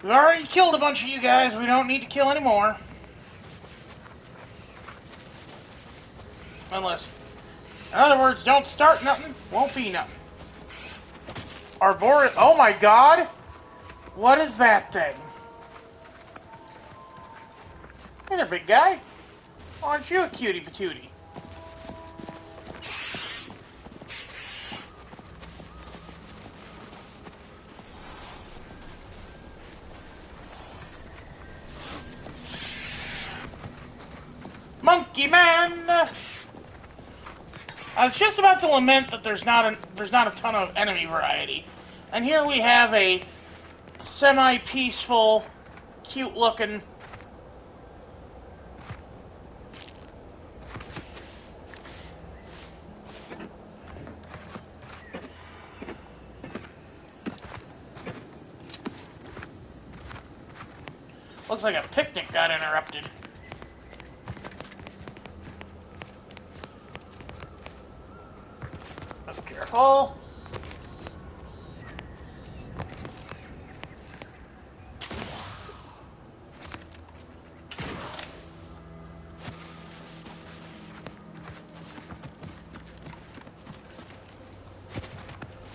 We've already killed a bunch of you guys. We don't need to kill any more. Unless, in other words, don't start nothing, won't be nothing. Arboreal. Oh my god! What is that thing? Hey there, big guy. Aren't you a cutie patootie? Monkey Man! I was just about to lament that there's not a ton of enemy variety. And here we have a semi-peaceful, cute-looking... Looks like a picnic got interrupted. Careful.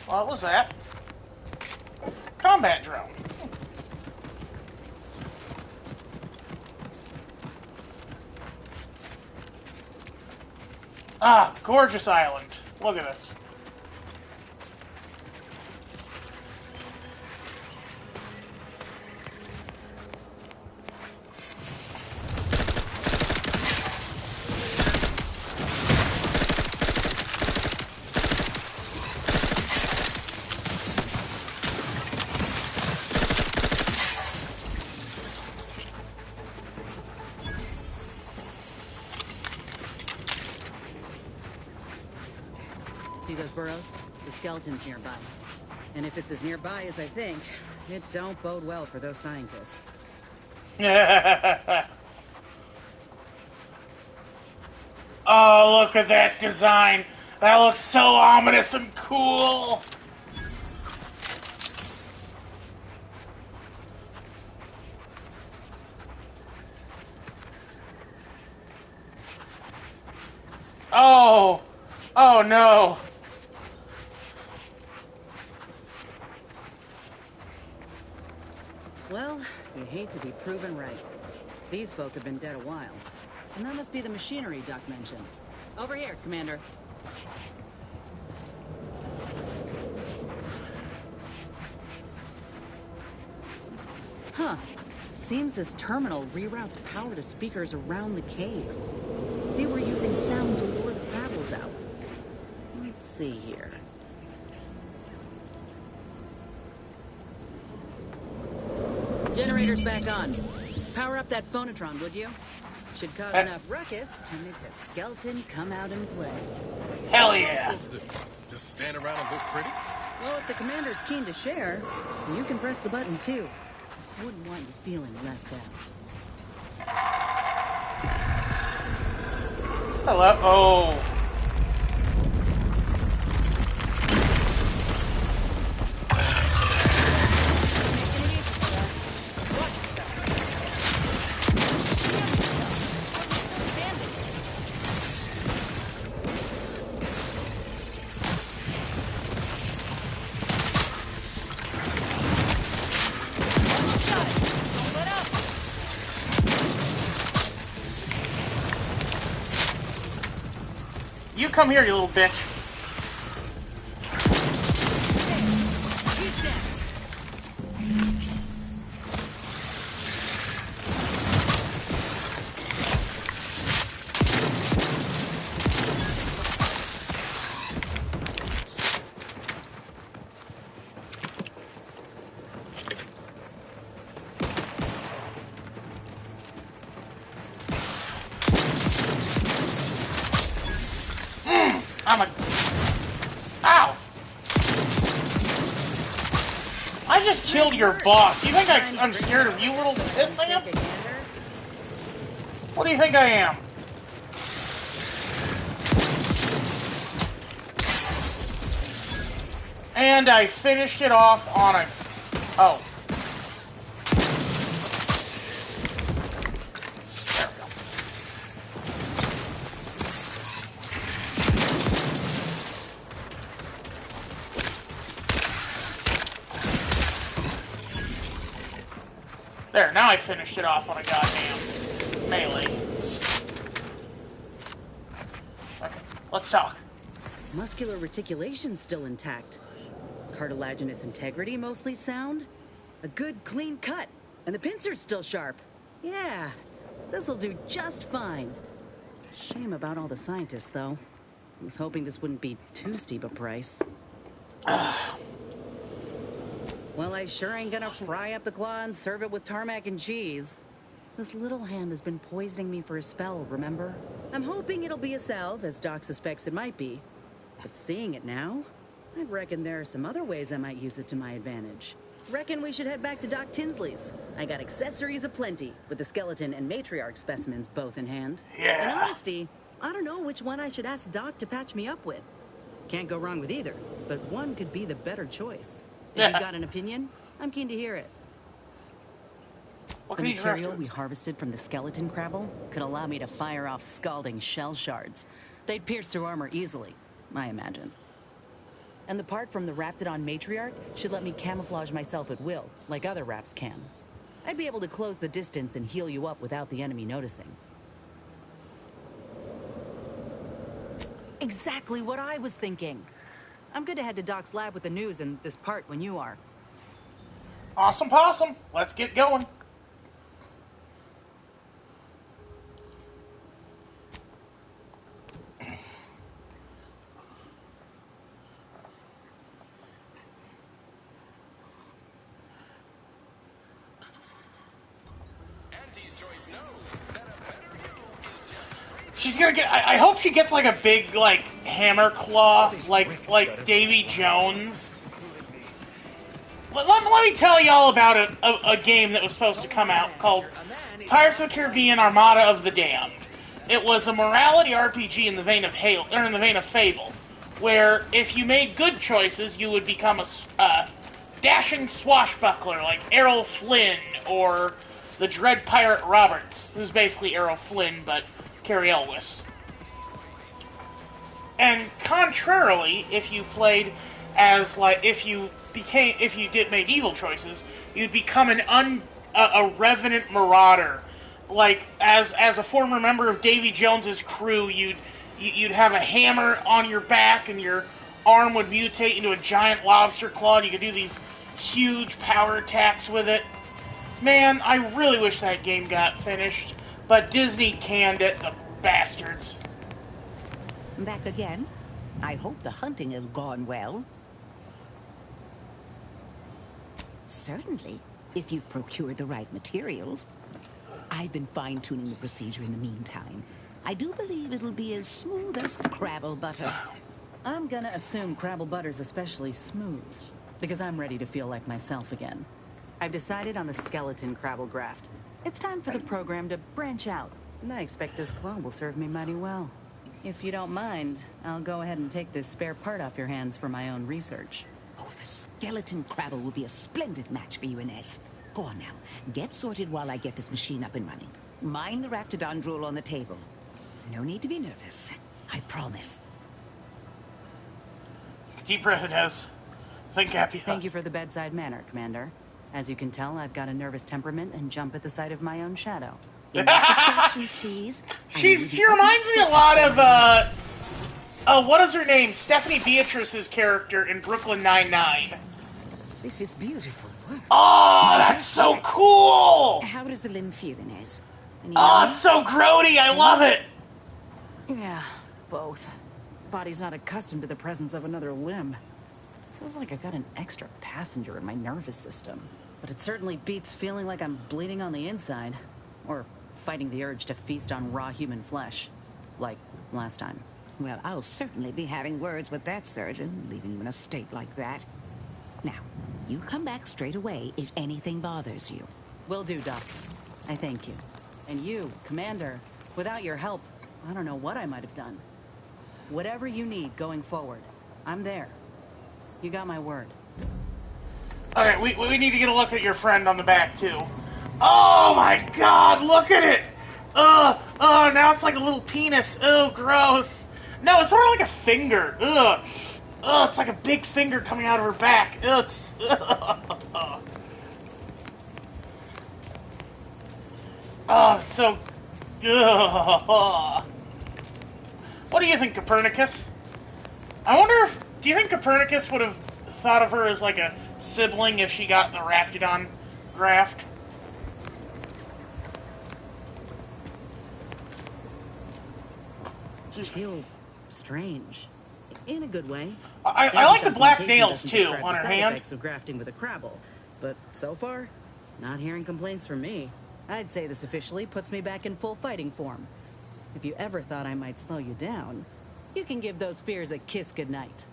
What was that? Combat drone. Ah, gorgeous island. Look at this. See those burrows? The skeleton's nearby. And if it's as nearby as I think, it don't bode well for those scientists. Oh, look at that design. That looks so ominous and cool. Oh. Oh, no. Well, you hate to be proven right. These folk have been dead a while. And that must be the machinery Duck mentioned. Over here, Commander. Huh. Seems this terminal reroutes power to speakers around the cave. They were using sound to lure the travels out. Let's see here. Generator's back on. Power up that phonotron, would you? Should cause enough ruckus to make the skeleton come out and play. Hell yeah! Supposed to just stand around and look pretty? Well, if the commander's keen to share, you can press the button too. Wouldn't want you feeling left out. Hello. Oh. You come here, you little bitch. Ow! I just killed your boss. You think I'm scared of you little piss ants? What do you think I am? And I finished it off on a... Oh. There, now I finished it off on a goddamn melee. Okay, let's talk. Muscular reticulation's still intact. Cartilaginous integrity mostly sound. A good clean cut. And the pincer's still sharp. Yeah, this'll do just fine. Shame about all the scientists, though. I was hoping this wouldn't be too steep a price. Well, I sure ain't gonna fry up the claw and serve it with tarmac and cheese. This little hand has been poisoning me for a spell, remember? I'm hoping it'll be a salve, as Doc suspects it might be. But seeing it now, I reckon there are some other ways I might use it to my advantage. Reckon we should head back to Doc Tinsley's. I got accessories aplenty, with the skeleton and matriarch specimens both in hand. Yeah. In honesty, I don't know which one I should ask Doc to patch me up with. Can't go wrong with either, but one could be the better choice. If you've got an opinion, I'm keen to hear it. What the material we harvested from the skeleton crabble could allow me to fire off scalding shell shards. They'd pierce through armor easily, I imagine. And the part from the Raptidon matriarch should let me camouflage myself at will, like other Raps can. I'd be able to close the distance and heal you up without the enemy noticing. Exactly what I was thinking. I'm good to head to Doc's lab with the news and this part when you are. Awesome possum. Let's get going. She's gonna get. I hope she gets like a big like hammer claw, like Davy Jones. Let me tell y'all about a game that was supposed to come out called Pirates of the Caribbean: Armada of the Damned. It was a morality RPG in the vein of Fable, where if you made good choices, you would become a dashing swashbuckler like Errol Flynn or the Dread Pirate Roberts, who's basically Errol Flynn but Carrie Elwes. And contrarily, if you played as if you made evil choices, you'd become a revenant marauder. Like as a former member of Davy Jones's crew, you'd have a hammer on your back and your arm would mutate into a giant lobster claw and you could do these huge power attacks with it. Man, I really wish that game got finished, but Disney canned it, the bastards. Back again? I hope the hunting has gone well. Certainly, if you've procured the right materials. I've been fine-tuning the procedure in the meantime. I do believe it'll be as smooth as Crabble butter. I'm gonna assume Crabble butter's especially smooth, because I'm ready to feel like myself again. I've decided on the skeleton Crabble graft. It's time for the program to branch out, and I expect this claw will serve me mighty well. If you don't mind, I'll go ahead and take this spare part off your hands for my own research. Oh, the skeleton Crabble will be a splendid match for you, Inez. Go on now. Get sorted while I get this machine up and running. Mind the Raptidon drool on the table. No need to be nervous. I promise. Deep breath, Inez. Think happy thoughts. Thank you for the bedside manner, Commander. As you can tell, I've got a nervous temperament and jump at the sight of my own shadow. Distractions, please. She reminds me a lot of what is her name? Stephanie Beatrice's character in Brooklyn Nine-Nine. This is beautiful. Oh, that's so cool! How does the limb feel, Inez? Any Oh, it's so grody. I love it. Yeah, both. Body's not accustomed to the presence of another limb. Feels like I've got an extra passenger in my nervous system. But it certainly beats feeling like I'm bleeding on the inside. Or fighting the urge to feast on raw human flesh. Like last time. Well, I'll certainly be having words with that surgeon, leaving you in a state like that. Now, you come back straight away if anything bothers you. Will do, Doc. I thank you. And you, Commander, without your help, I don't know what I might have done. Whatever you need going forward, I'm there. You got my word. Alright, we need to get a look at your friend on the back, too. Oh my god, look at it! Oh, now it's like a little penis. Oh, gross. No, it's more like a finger. Ugh. Oh, it's like a big finger coming out of her back. It's... Oh, so... Ugh. What do you think, Copernicus? I wonder if... Do you think Copernicus would have thought of her as like a sibling if she got the Raptidon graft? I feel strange. In a good way. I like the black nails, doesn't too, describe on the her side hand. effects of grafting with a Crabble. But so far, not hearing complaints from me. I'd say this officially puts me back in full fighting form. If you ever thought I might slow you down, you can give those fears a kiss goodnight.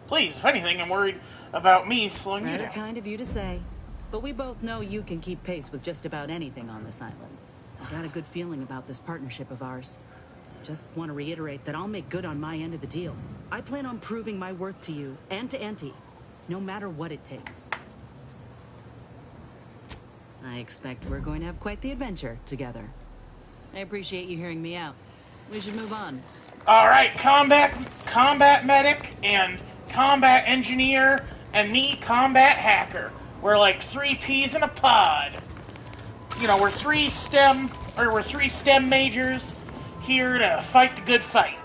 Please, if anything, I'm worried about me slowing you Rather down. kind of you to say. But we both know you can keep pace with just about anything on this island. I got a good feeling about this partnership of ours. Just want to reiterate that I'll make good on my end of the deal. I plan on proving my worth to you and to Auntie, no matter what it takes. I expect we're going to have quite the adventure together. I appreciate you hearing me out. We should move on. Alright, combat medic, and combat engineer, and me, combat hacker. We're like 3 peas in a pod. You know, we're three STEM majors here to fight the good fight.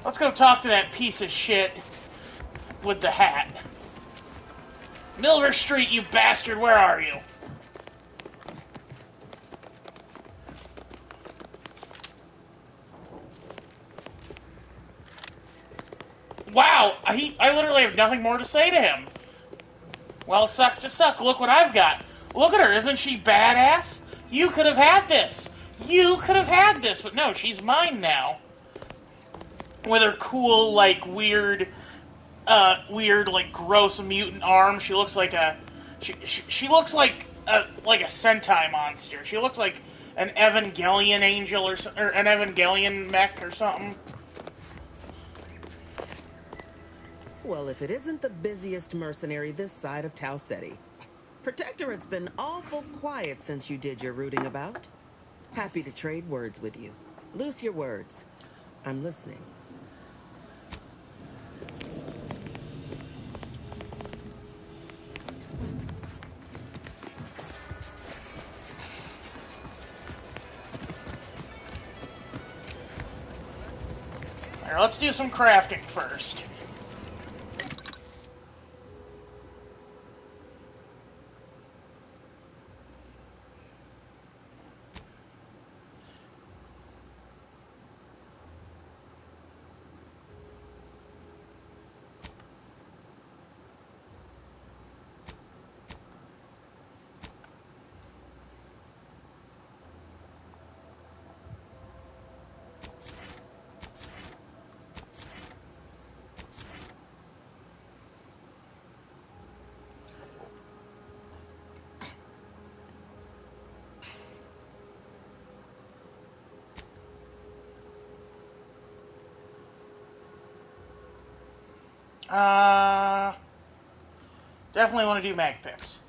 Let's go talk to that piece of shit with the hat. Milver Street, you bastard, where are you? Wow, I literally have nothing more to say to him. Well, sucks to suck. Look what I've got. Look at her. Isn't she badass? You could have had this. You could have had this. But no, she's mine now. With her cool, like, weird, like, gross mutant arm. She looks like a... She looks like a Sentai monster. She looks like an Evangelion angel or an Evangelion mech or something. Well, if it isn't the busiest mercenary this side of Tau Ceti. Protectorate's been awful quiet since you did your rooting about. Happy to trade words with you. Loose your words. I'm listening. Alright, let's do some crafting first. Definitely want to do mag picks.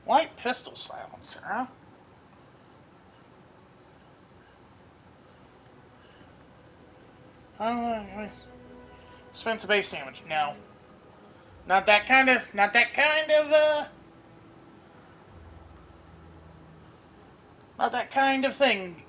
White pistol silencer, huh? Expensive base damage. No. Not that kind of not that kind of thing.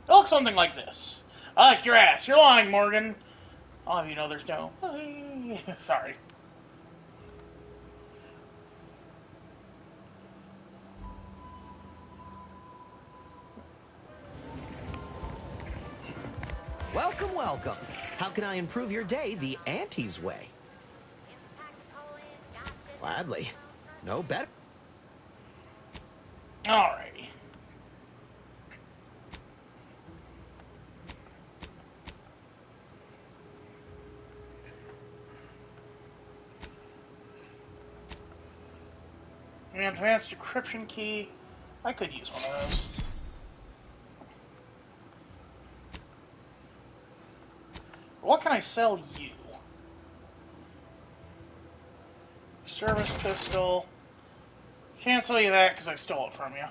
It looks something like this. I like your ass. You're lying, Morgan. I'll have you know there's no... Sorry. Welcome, welcome. How can I improve your day the Auntie's way? Gladly. No better. Alrighty. An advanced decryption key. I could use one of those. What can I sell you? Service pistol. Can't sell you that because I stole it from you.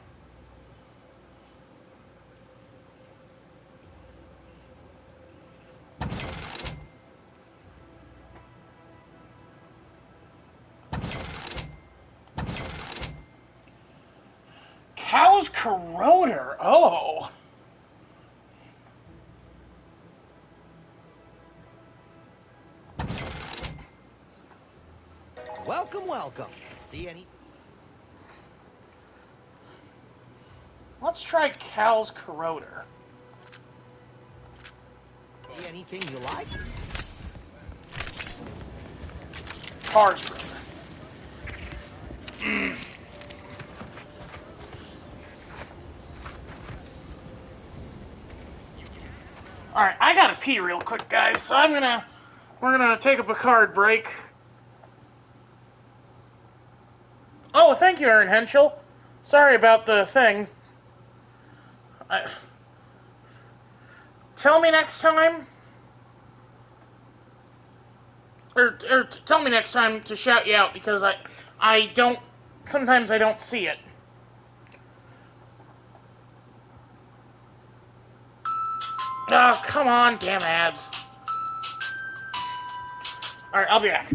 Cow's corroder. Oh. Welcome, welcome. See any? Let's try Cal's corroder. See anything you like? Cars brother. Alright, I gotta pee real quick, guys, so we're gonna take up a card break. Oh, thank you, Aaron Henschel. Sorry about the thing. Tell me next time, or tell me next time to shout you out, because sometimes I don't see it. Oh, come on, damn ads. Alright, I'll be back.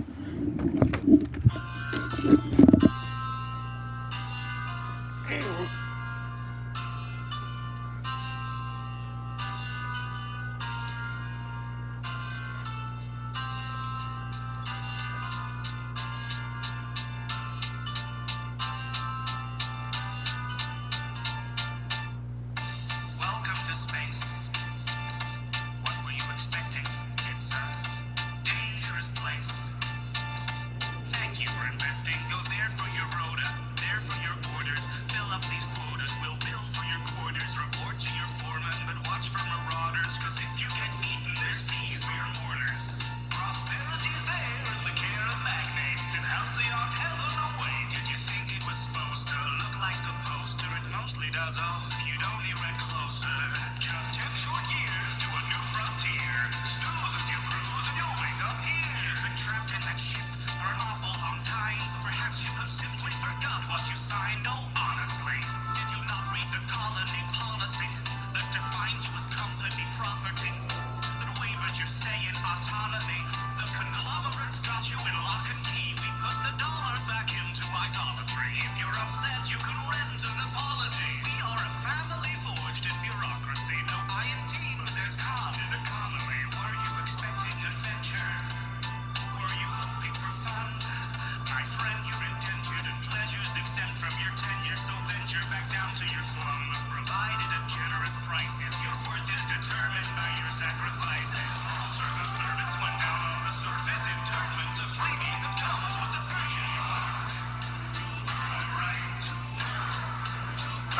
Welcome to space. What were you expecting? It's a dangerous place.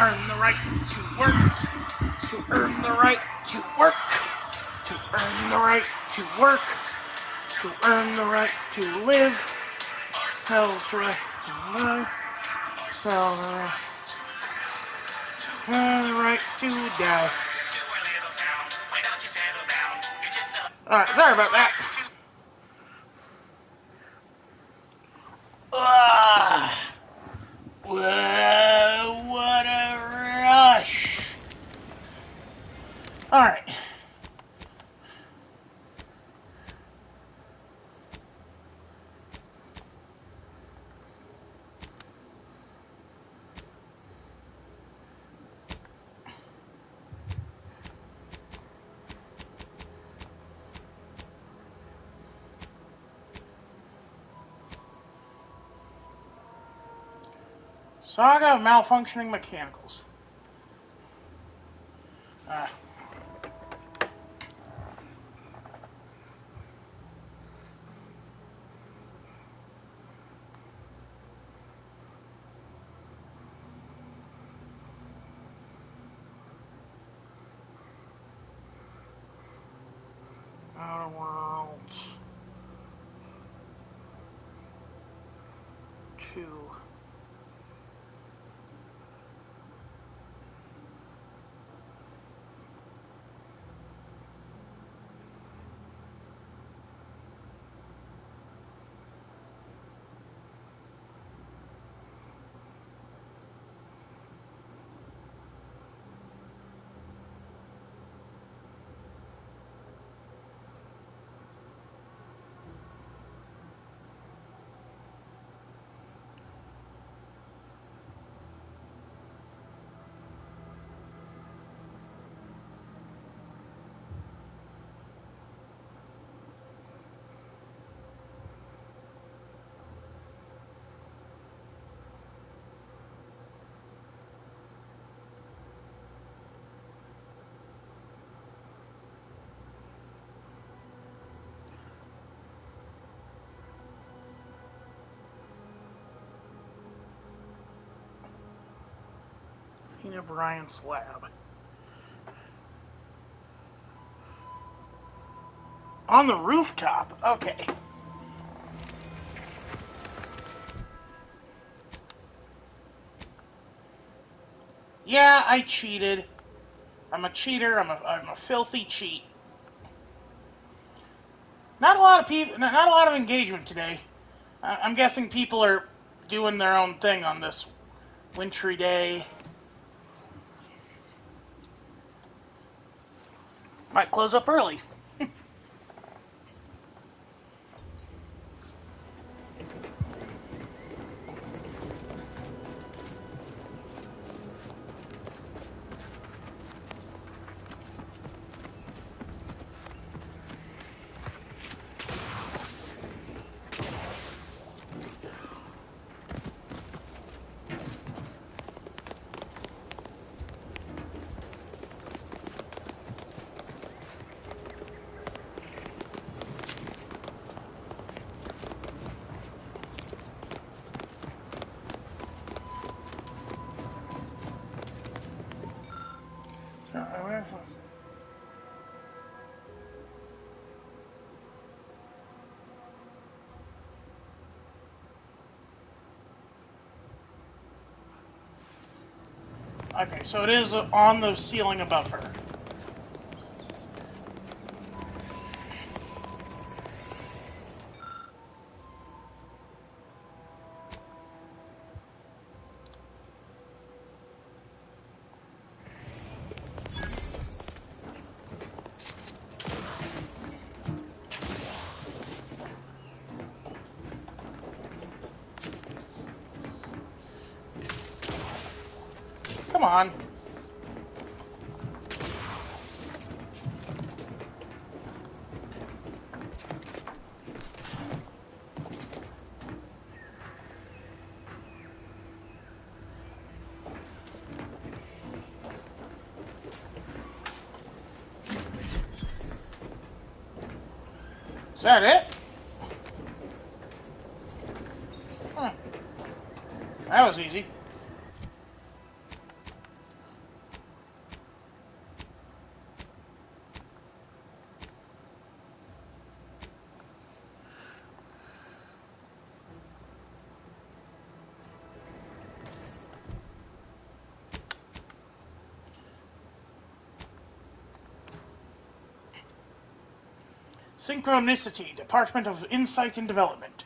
earn the right to work, to earn the right to work, to earn the right to work, to earn the right to live, sells the right to live, sells the right to die. Alright, sorry about that. What a rush. Alright. Saga of malfunctioning mechanicals. Outer Worlds 2. Tina Bryant's lab. On the rooftop. Okay. Yeah, I cheated. I'm a cheater. I'm a filthy cheat. Not a lot of people. Not a lot of engagement today. I'm guessing people are doing their own thing on this wintry day. Might close up early. Okay, so it is on the ceiling above her. Come on. Is that it? Huh. That was easy. Synchronicity, Department of Insight and Development.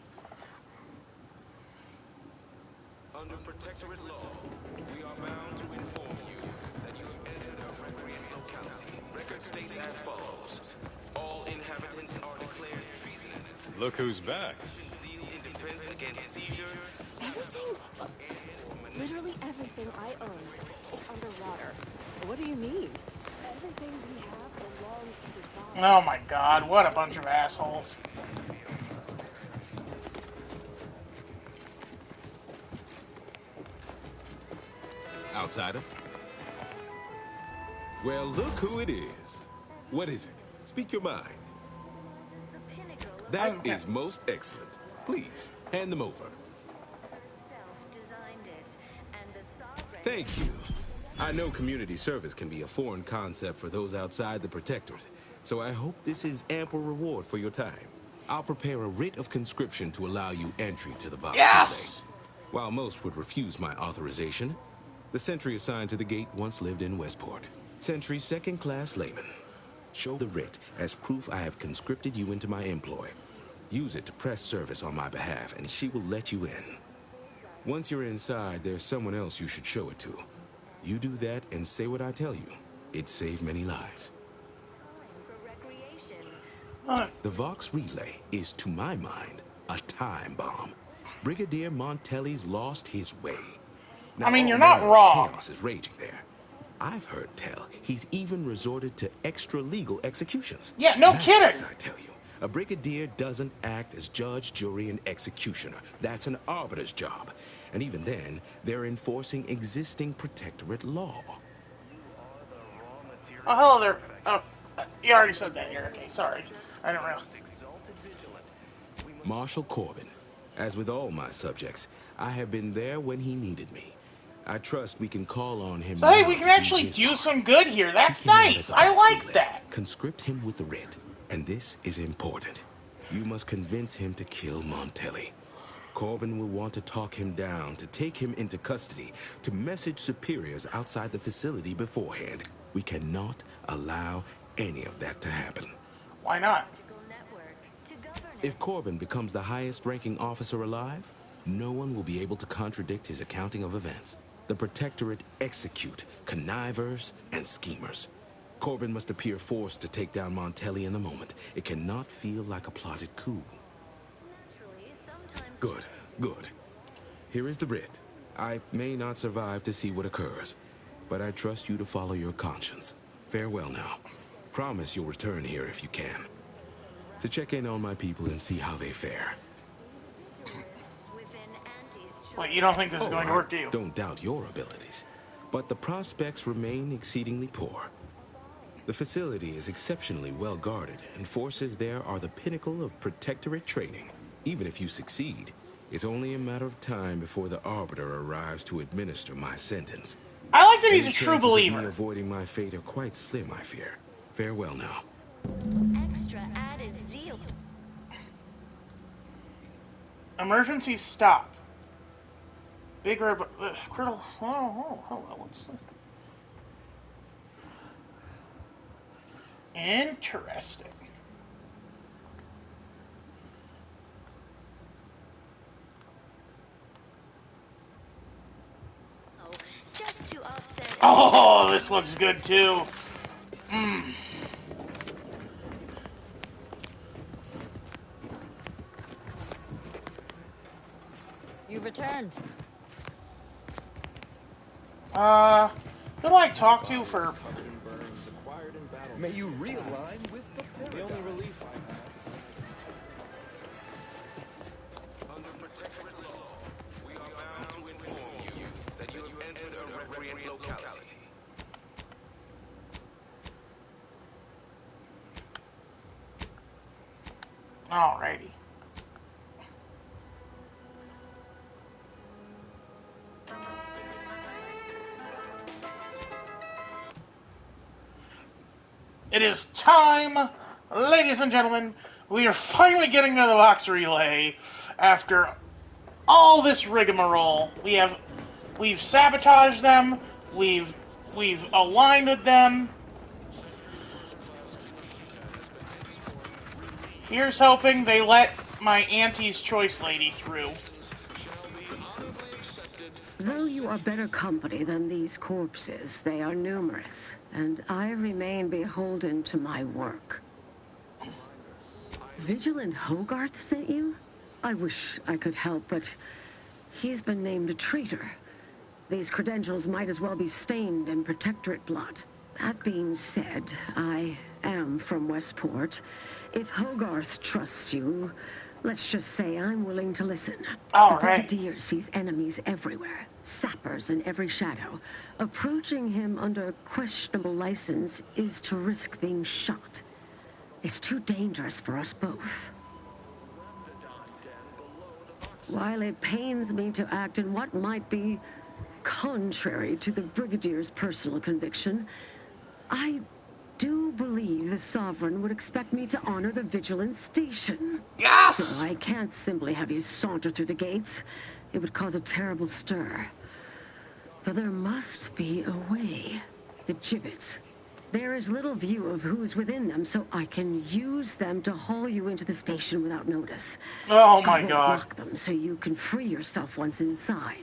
Under protectorate law, we are bound to inform you that you have entered a recreant locality. Record states as follows. All inhabitants are declared treasonous. Look who's back. Zeal in defense against seizure. Everything, literally everything I own is underwater. What do you mean? Everything we have belongs to God. Oh my god, what a bunch of assholes. Outsider? Well, look who it is. What is it? Speak your mind. That is most excellent. Please, hand them over. Thank you. I know community service can be a foreign concept for those outside the protectorate, so I hope this is ample reward for your time. I'll prepare a writ of conscription to allow you entry to the Vox Yes! Relay. While most would refuse my authorization, the sentry assigned to the gate once lived in Westport. Sentry second-class layman. Show the writ as proof I have conscripted you into my employ. Use it to press service on my behalf, and she will let you in. Once you're inside, there's someone else you should show it to. You do that and say what I tell you. It saved many lives. The Vox Relay is, to my mind, a time bomb. Brigadier Montelli's lost his way. Now, I mean, you're all not manner of wrong. Chaos is raging there. I've heard tell he's even resorted to extra-legal executions. Yeah, no Madness, kidding. I tell you. A brigadier doesn't act as judge, jury, and executioner. That's an arbiter's job. And even then, they're enforcing existing protectorate law. Oh, hello there. Oh, you already said that here. Okay, sorry. I didn't realize. Marshal Corbin. As with all my subjects, I have been there when he needed me. I trust we can call on him. So hey, now we can to actually his do part. some good here. That's Seek him out nice. at the I Vox like Relay. that. Conscript him with the writ. And this is important. You must convince him to kill Montelli. Corbin will want to talk him down, to take him into custody, to message superiors outside the facility beforehand. We cannot allow any of that to happen. Why not? If Corbin becomes the highest-ranking officer alive, no one will be able to contradict his accounting of events. The Protectorate execute connivers and schemers. Corbin must appear forced to take down Montelli in the moment. It cannot feel like a plotted coup. Good, good. Here is the writ. I may not survive to see what occurs, but I trust you to follow your conscience. Farewell now. Promise you'll return here if you can, to check in on my people and see how they fare. Wait, you don't think this is going to work, do you? Don't doubt your abilities, but the prospects remain exceedingly poor. The facility is exceptionally well guarded, and forces there are the pinnacle of protectorate training. Even if you succeed, it's only a matter of time before the Arbiter arrives to administer my sentence. I like that he's a Any true chances of me believer. avoiding my fate are quite slim, I fear. Farewell now. Extra added zeal. Emergency stop. Big critical. Oh, hello. What's that? Interesting. Just to offset. Oh, this looks good too. You returned. Who do I talk to for? May you realign with the paradigm. The only relief I have. Under protectorate law, we are bound to inform you that you have entered a recreant locality. Alrighty. It is time, ladies and gentlemen. We are finally getting to the Vox Relay after all this rigmarole. We've sabotaged them. We've aligned with them. Here's hoping they let my auntie's choice lady through. Though you are better company than these corpses, they are numerous, and I remain beholden to my work. Vigilant Hogarth sent you? I wish I could help, but he's been named a traitor. These credentials might as well be stained in Protectorate blood. That being said, I am from Westport. If Hogarth trusts you, let's just say I'm willing to listen. All the right. Brigadier sees enemies everywhere, sappers in every shadow. Approaching him under questionable license is to risk being shot. It's too dangerous for us both. While it pains me to act in what might be contrary to the Brigadier's personal conviction, I do believe the Sovereign would expect me to honor the Vigilance Station. Yes! So I can't simply have you saunter through the gates. It would cause a terrible stir. Though there must be a way. The gibbets. There is little view of who is within them, so I can use them to haul you into the station without notice. Oh my I won't God. lock them so you can free yourself once inside.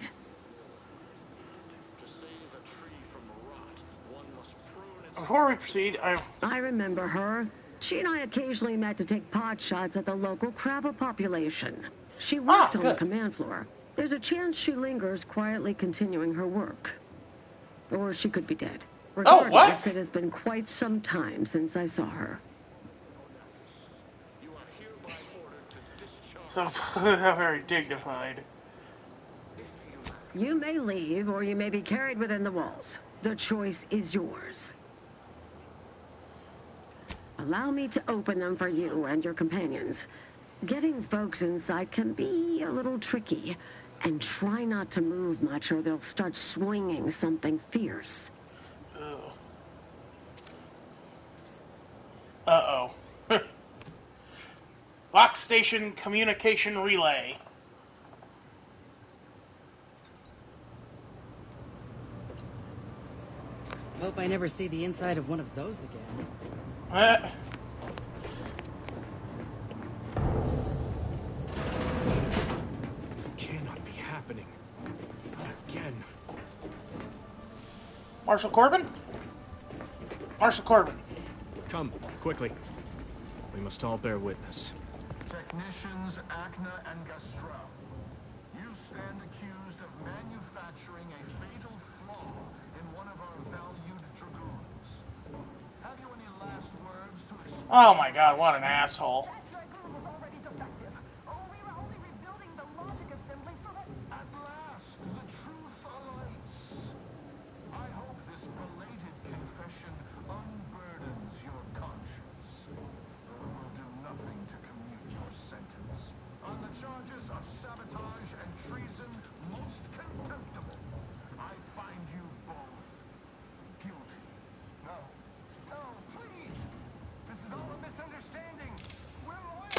Before we proceed, I remember her. She and I occasionally met to take pot shots at the local crabber population. She worked on the command floor. There's a chance she lingers, quietly continuing her work. Or she could be dead. Regardless, it has been quite some time since I saw her. So, very dignified. You may leave, or you may be carried within the walls. The choice is yours. Allow me to open them for you and your companions. Getting folks inside can be a little tricky, and try not to move much or they'll start swinging something fierce. Uh-oh. Lock station communication relay. Hope I never see the inside of one of those again. This cannot be happening. Not again. Marshal Corbin? Marshal Corbin. Come, quickly. We must all bear witness. Technicians Acna and Gastrell, you stand accused of manufacturing a fatal flaw in one of our valued dragoons. Have you any last words to explain? Oh my God, what an asshole. That dragoon was already defective. Oh, we were only rebuilding the logic assembly so that... At last, the truth alights. I hope this belated confession unburdens your conscience. We will do nothing to commute your sentence. On the charges of sabotage and treason, most contemptible, I find you both guilty. No. No, please! This is all a misunderstanding. We're loyal.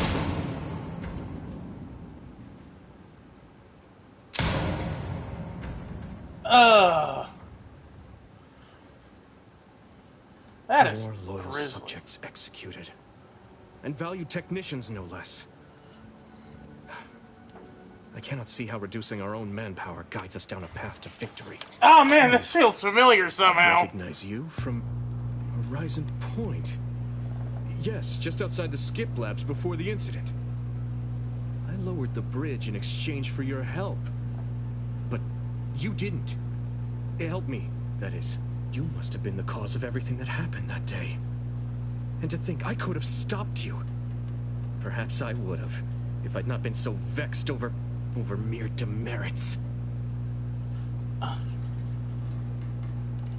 That is more loyal grisly. subjects executed. And valued technicians, no less. I cannot see how reducing our own manpower guides us down a path to victory. Oh man, this feels familiar I somehow. recognize you from Horizon Point. Yes, just outside the skip labs before the incident. I lowered the bridge in exchange for your help. But you didn't. Help me, that is. You must have been the cause of everything that happened that day. And to think I could have stopped you. Perhaps I would have, if I'd not been so vexed over mere demerits.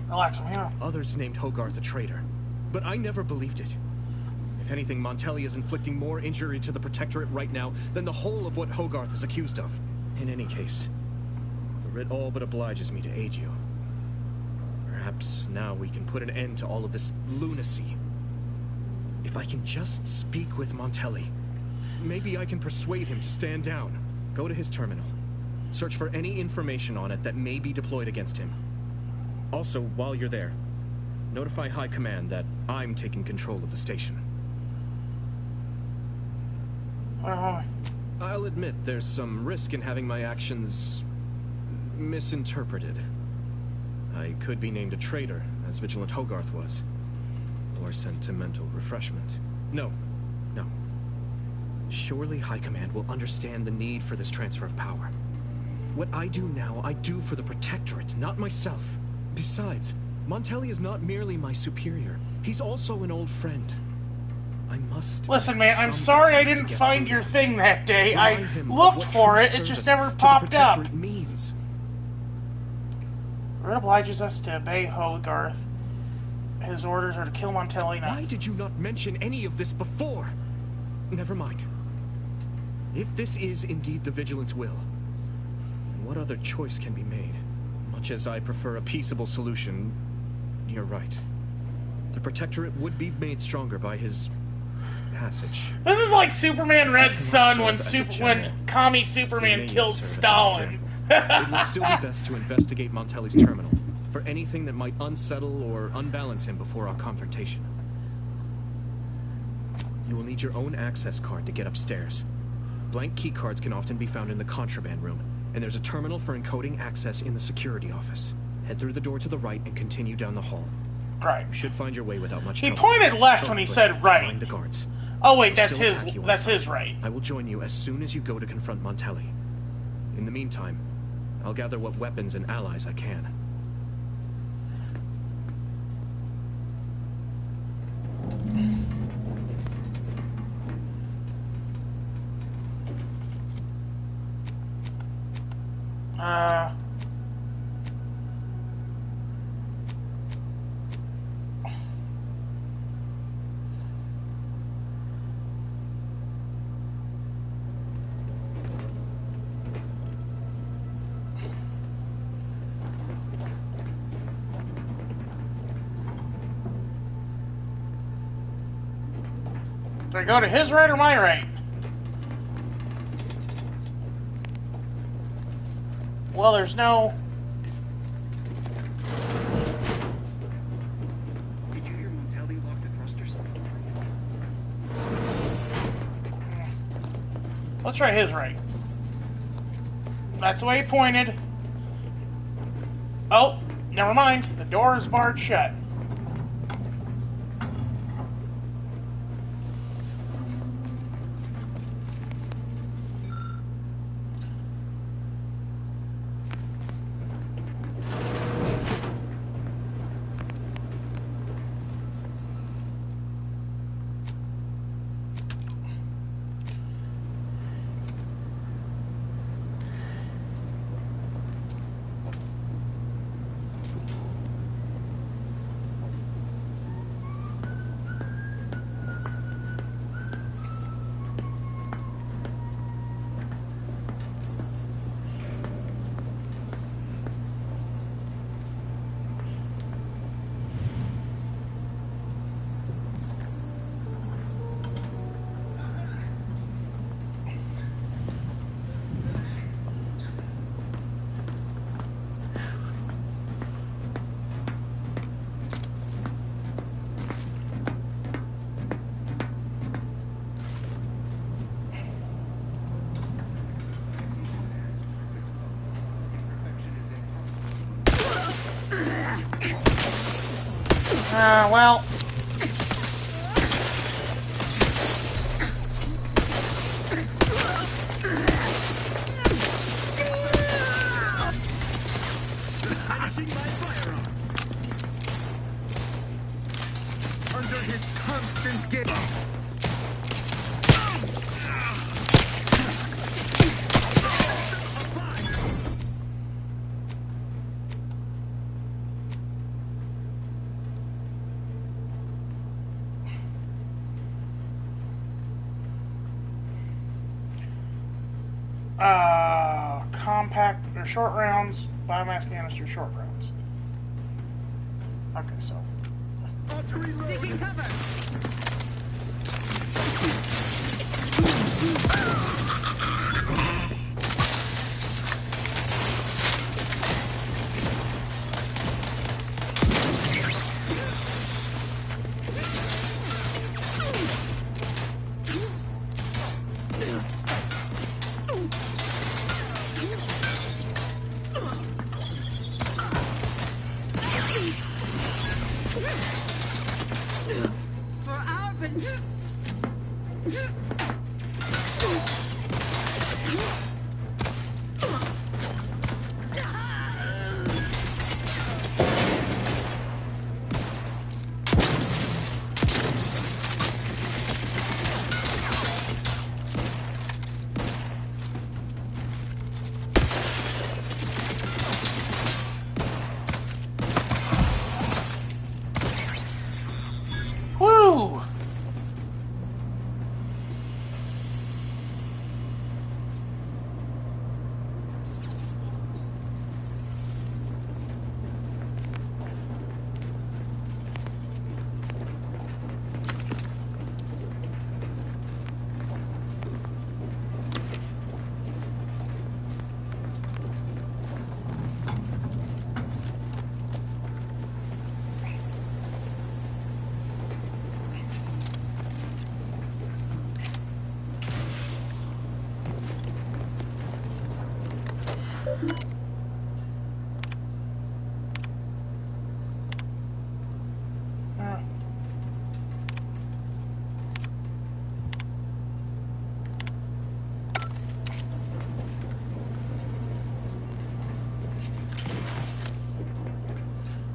Relax, I'm here. Others named Hogarth a traitor, but I never believed it. If anything, Montelli is inflicting more injury to the Protectorate right now than the whole of what Hogarth is accused of. In any case, the writ all but obliges me to aid you. Perhaps now we can put an end to all of this lunacy. If I can just speak with Montelli, maybe I can persuade him to stand down. Go to his terminal. Search for any information on it that may be deployed against him. Also, while you're there, notify High Command that I'm taking control of the station. I'll admit there's some risk in having my actions misinterpreted. I could be named a traitor, as Vigilant Hogarth was. Or sentimental refreshment. No. Surely High Command will understand the need for this transfer of power. What I do now, I do for the Protectorate, not myself. Besides, Montelli is not merely my superior. He's also an old friend. I must... Listen, man, I'm sorry I didn't find your thing that day. I looked for it, it just never popped up. Means. It obliges us to obey Hogarth. His orders are to kill Montelli now. Why did you not mention any of this before? Never mind. If this is indeed the Vigilant's will, then what other choice can be made? Much as I prefer a peaceable solution, you're right. The Protectorate would be made stronger by his passage. This is like Superman Red Sun when Commie Superman killed Stalin. It would still be best to investigate Montelli's terminal for anything that might unsettle or unbalance him before our confrontation. You will need your own access card to get upstairs. Blank key cards can often be found in the contraband room, and there's a terminal for encoding access in the security office. Head through the door to the right and continue down the hall. Right. You should find your way without much trouble. He pointed left when he said right. Mind the guards. Oh wait, that's his right. I will join you as soon as you go to confront Montelli. In the meantime, I'll gather what weapons and allies I can. Do I go to his right or my right? Well, there's no... Did you hear Montelli lock the thrusters? Let's try his right. That's the way he pointed. Oh, never mind. The door is barred shut. Well... Under his constant gaze. Compact or short rounds, biomass canister, short rounds. Okay, so. Seeking cover.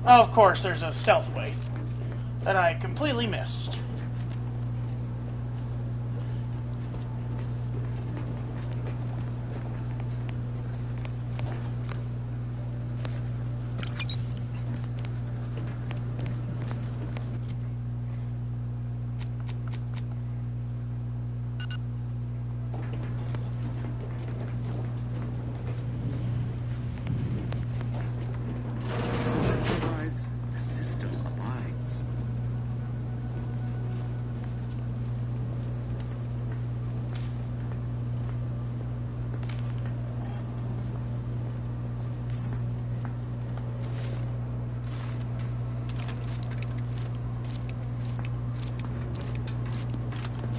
Of course, there's a stealth way that I completely missed.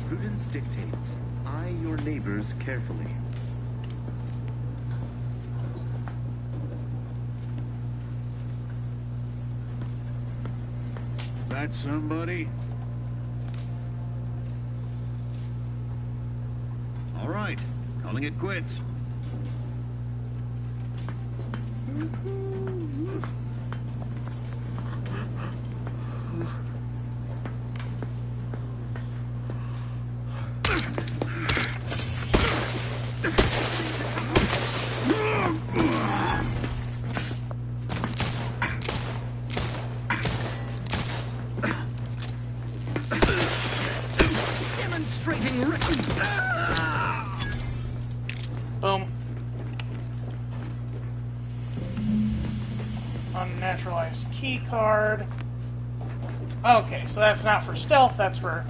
Prudence dictates, eye your neighbors carefully. That somebody? All right, calling it quits. Boom. Unnaturalized key card. Okay, so that's not for stealth, that's for...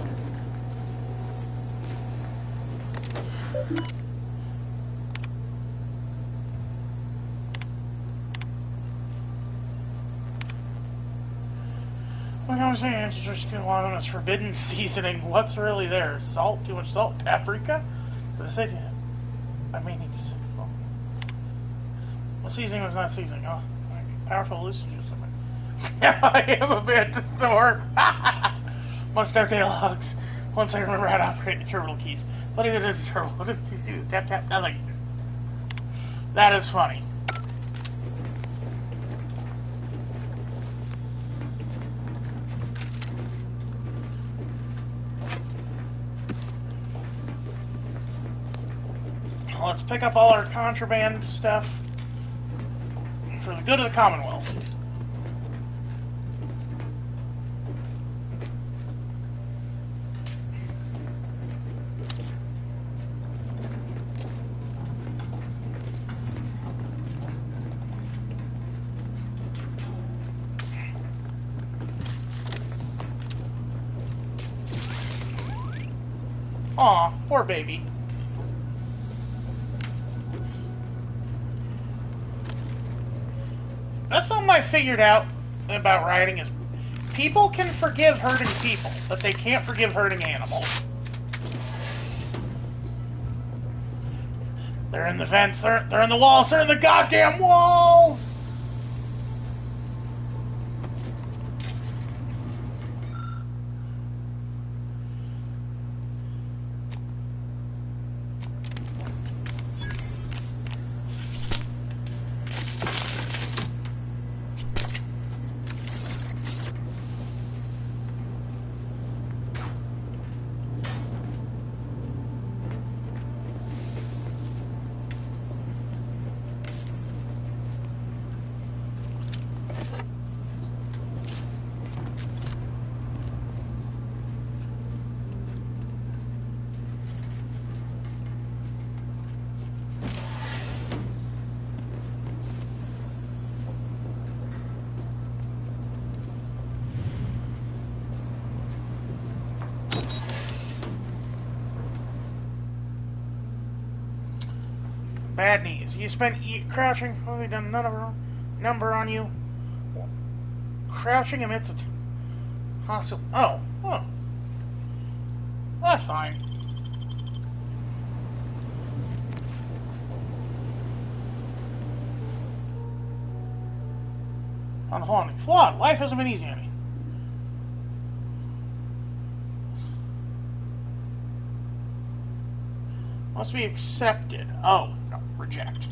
Like I was saying, it's just good along with forbidden seasoning. What's really there? Salt? Too much salt? Paprika? I mean, it's... Well, the seasoning was not seasoning. Oh, powerful hallucinogen or something. I am a Mantisaur. Must have dialogues. Once I remember how to operate the terminal keys. What either does the terminal? What do these do? Tap, tap, nothing. That is funny. Let's pick up all our contraband stuff for the good of the Commonwealth. Aw, poor baby. That's something I figured out about writing is people can forgive hurting people, but they can't forgive hurting animals. They're in the vents, they're in the walls, they're in the goddamn walls! Bad knees. You spent crouching. Only done none of a number on you. Crouching emits a hostile. Oh. That's fine. Hold on. Flawed. Life hasn't been easy on me. Must be accepted. Oh, no. Reject.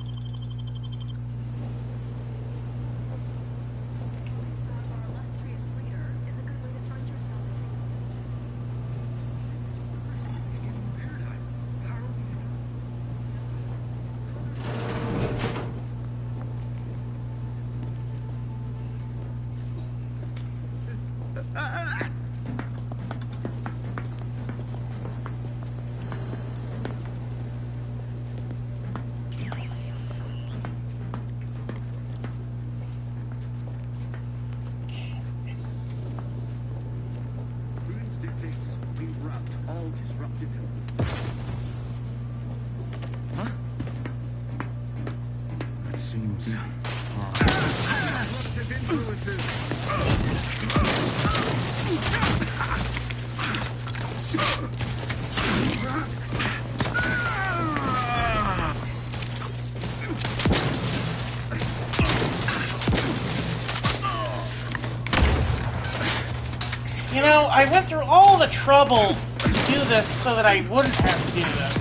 You know, I went through all the trouble to do this so that I wouldn't have to do this.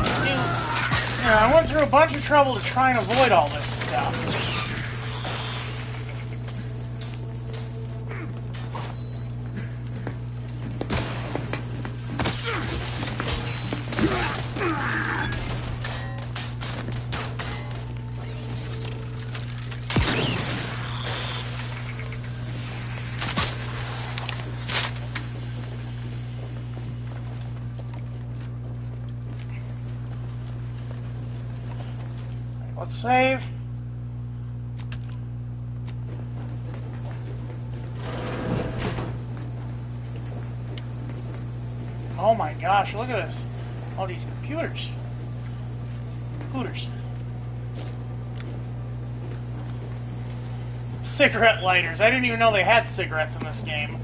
You know, I went through a bunch of trouble to try and avoid all this stuff. Let's save. Oh my gosh, look at this. All these computers. Computers. Cigarette lighters. I didn't even know they had cigarettes in this game.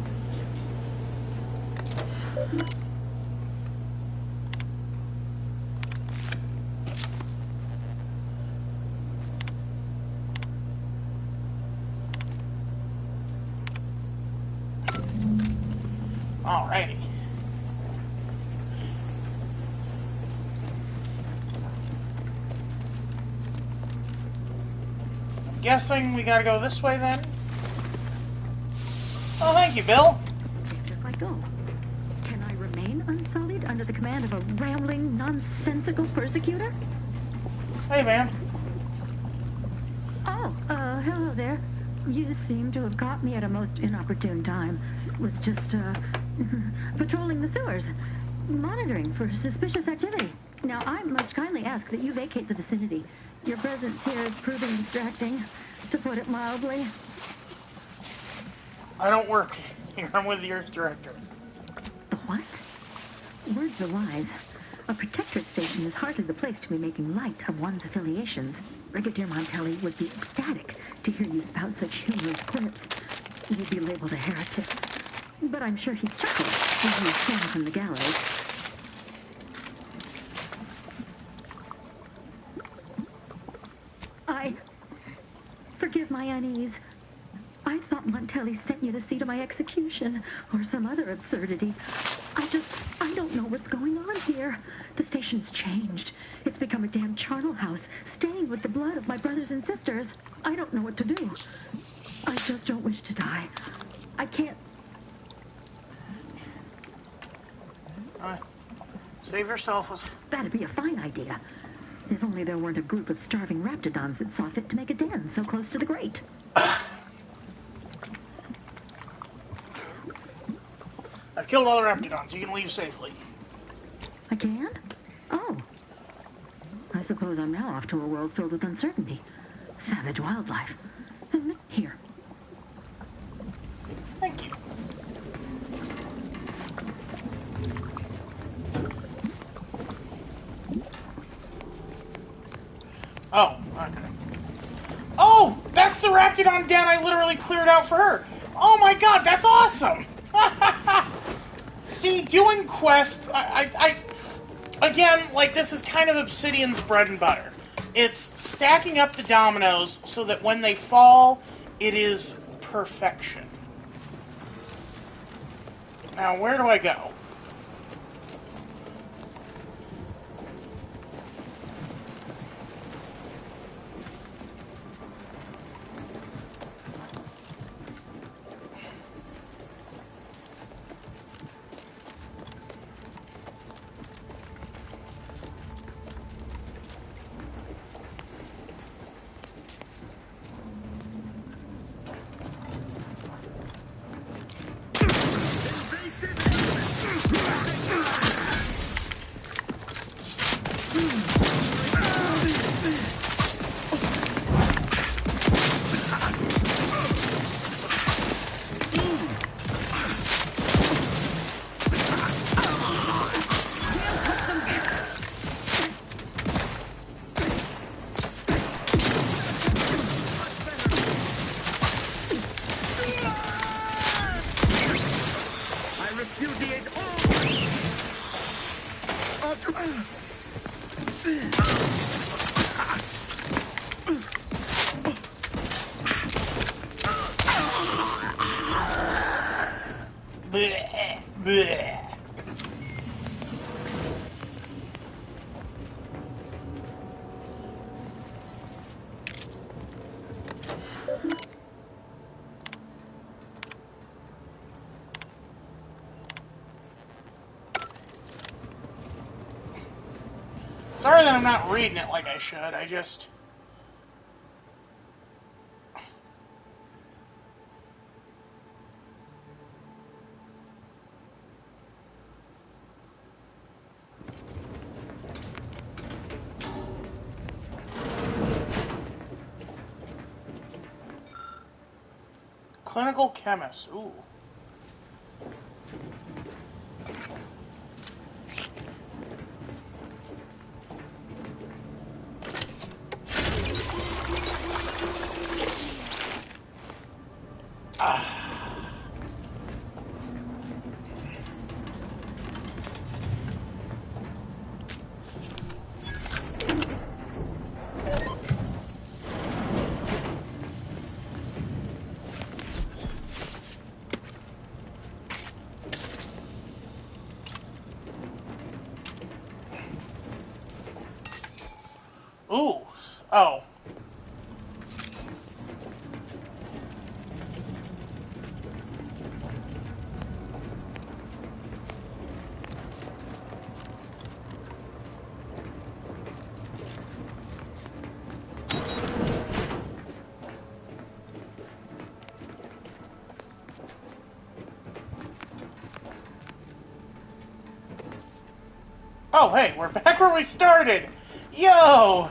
Alrighty. I'm guessing we gotta go this way then? Oh, thank you, Bill. Just like go. Can I remain unsullied under the command of a rambling, nonsensical persecutor? Hey, man. Oh, hello there. You seem to have caught me at a most inopportune time. Was just, patrolling the sewers, monitoring for suspicious activity. Now, I must kindly ask that you vacate the vicinity. Your presence here is proving distracting, to put it mildly. I don't work here. I'm with the Earth Director. The what? Words are wise. A protectorate station is hardly the place to be making light of one's affiliations. Brigadier Montelli would be ecstatic to hear you spout such humorous quips. You'd be labeled a heretic. But I'm sure he'd chuckle as you stand from the gallows. Forgive my unease. I thought Montelli sent you to see to my execution, or some other absurdity. I don't know what's going on here. The station's changed. It's become a damn charnel house, stained with the blood of my brothers and sisters. I don't know what to do. I just don't wish to die. I can't... Save yourself. That'd be a fine idea. If only there weren't a group of starving raptidons that saw fit to make a den so close to the grate. I've killed all the raptidons. You can leave safely. I can? Oh. I suppose I'm now off to a world filled with uncertainty. Savage wildlife. Here. Thank you. Oh, okay. Oh, that's the raptidon den I literally cleared out for her. Oh my god, that's awesome! See, doing quests, again, like, this is kind of Obsidian's bread and butter. It's stacking up the dominoes so that when they fall, it is perfection. Now, where do I go? Bleh, bleh. Sorry that I'm not reading it like I should. I just... Clinical chemist. Ooh. Ooh. Oh. Oh, hey, we're back where we started! Yo!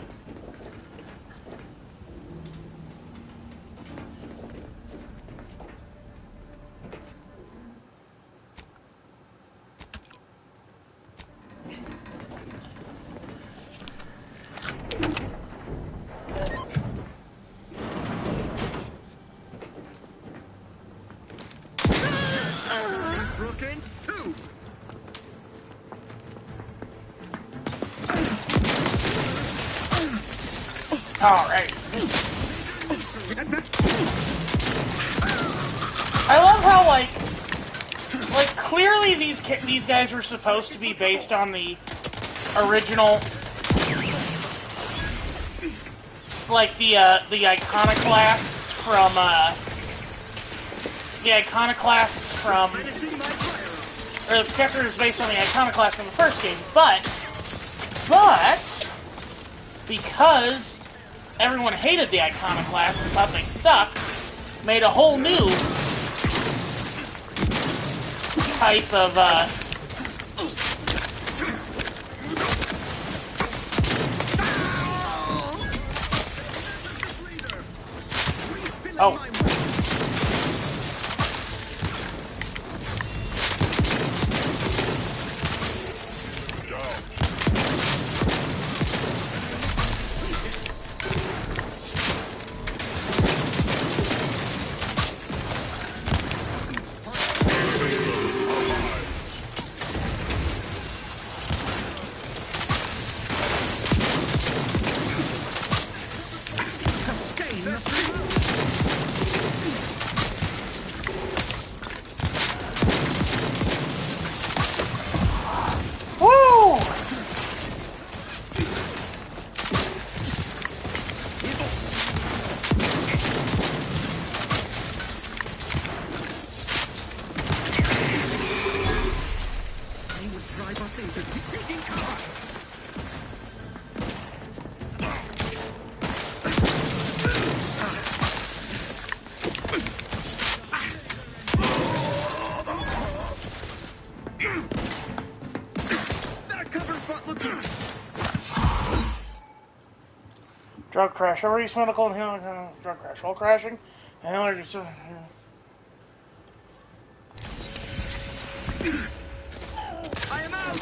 Brooklyn 2. Alright. I love how, like clearly these guys were supposed to be based on the original, like, the iconoclasts from, or the character is based on the iconoclast from the first game, but, because everyone hated the iconoclast and thought they sucked, made a whole new type of, oh. Drug crash. Overuse medical and healing. Drug crash. While crashing. And just. I am out!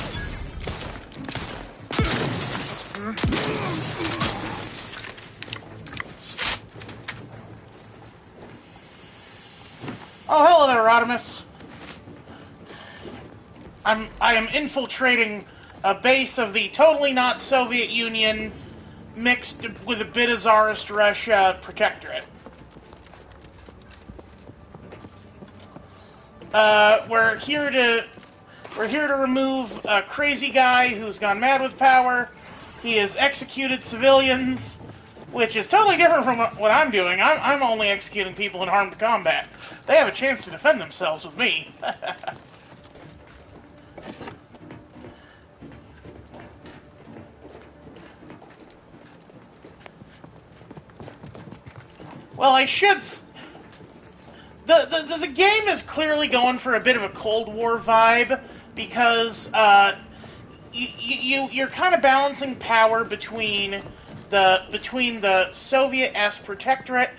Oh, hello there, Rodimus. I am infiltrating a base of the totally not Soviet Union mixed with a bit of Tsarist Russia protectorate. We're here to remove a crazy guy who's gone mad with power. He has executed civilians, which is totally different from what I'm doing. I'm only executing people in armed combat. They have a chance to defend themselves with me. Well, I should. The game is clearly going for a bit of a Cold War vibe because you're kind of balancing power between the Soviet-esque protectorate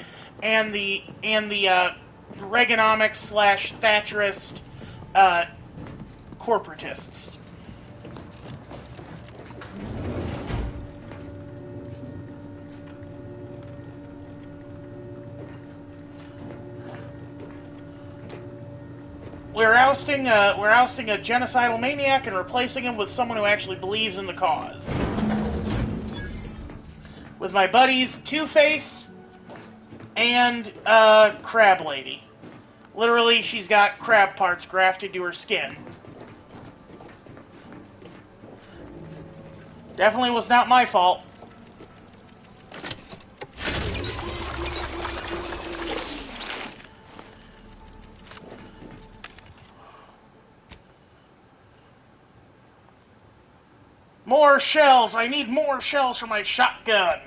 and the Reaganomics / Thatcherist corporatists. We're ousting a genocidal maniac and replacing him with someone who actually believes in the cause. With my buddies Two-Face and Crab Lady. Literally, she's got crab parts grafted to her skin. Definitely was not my fault. More shells! I need more shells for my shotgun!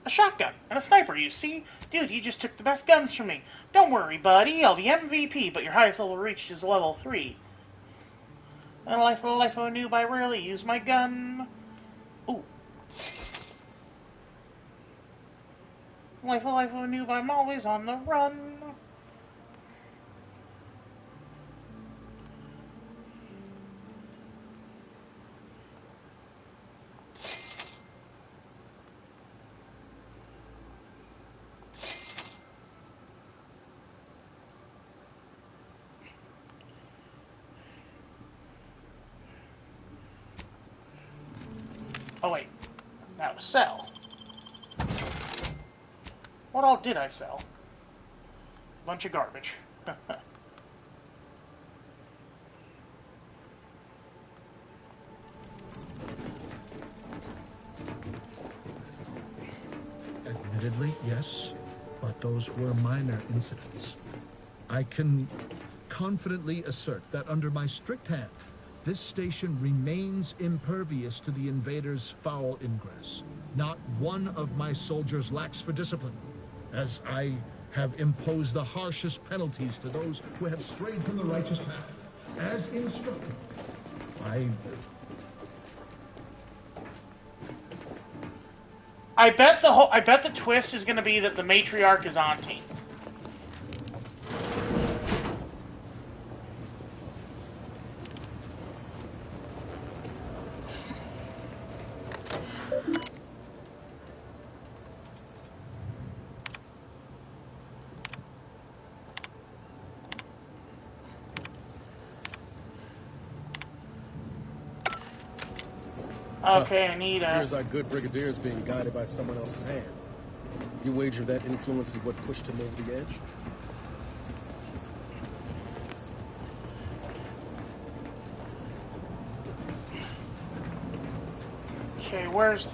A shotgun and a sniper, you see? Dude, you just took the best guns from me. Don't worry, buddy. I'll be MVP, but your highest level reached is level 3. And life of a noob, I rarely use my gun. Ooh. Life of a noob, I'm always on the run. Oh wait, now to sell. What all did I sell? Bunch of garbage. Admittedly, yes, but those were minor incidents. I can confidently assert that under my strict hand, this station remains impervious to the invaders' foul ingress. Not one of my soldiers lacks for discipline, as I have imposed the harshest penalties to those who have strayed from the righteous path. As instructed, I bet the twist is going to be that the matriarch is Auntie. Okay, I need a... Here's our good brigadiers being guided by someone else's hand. You wager that influence is what pushed him over the edge? Okay, where's...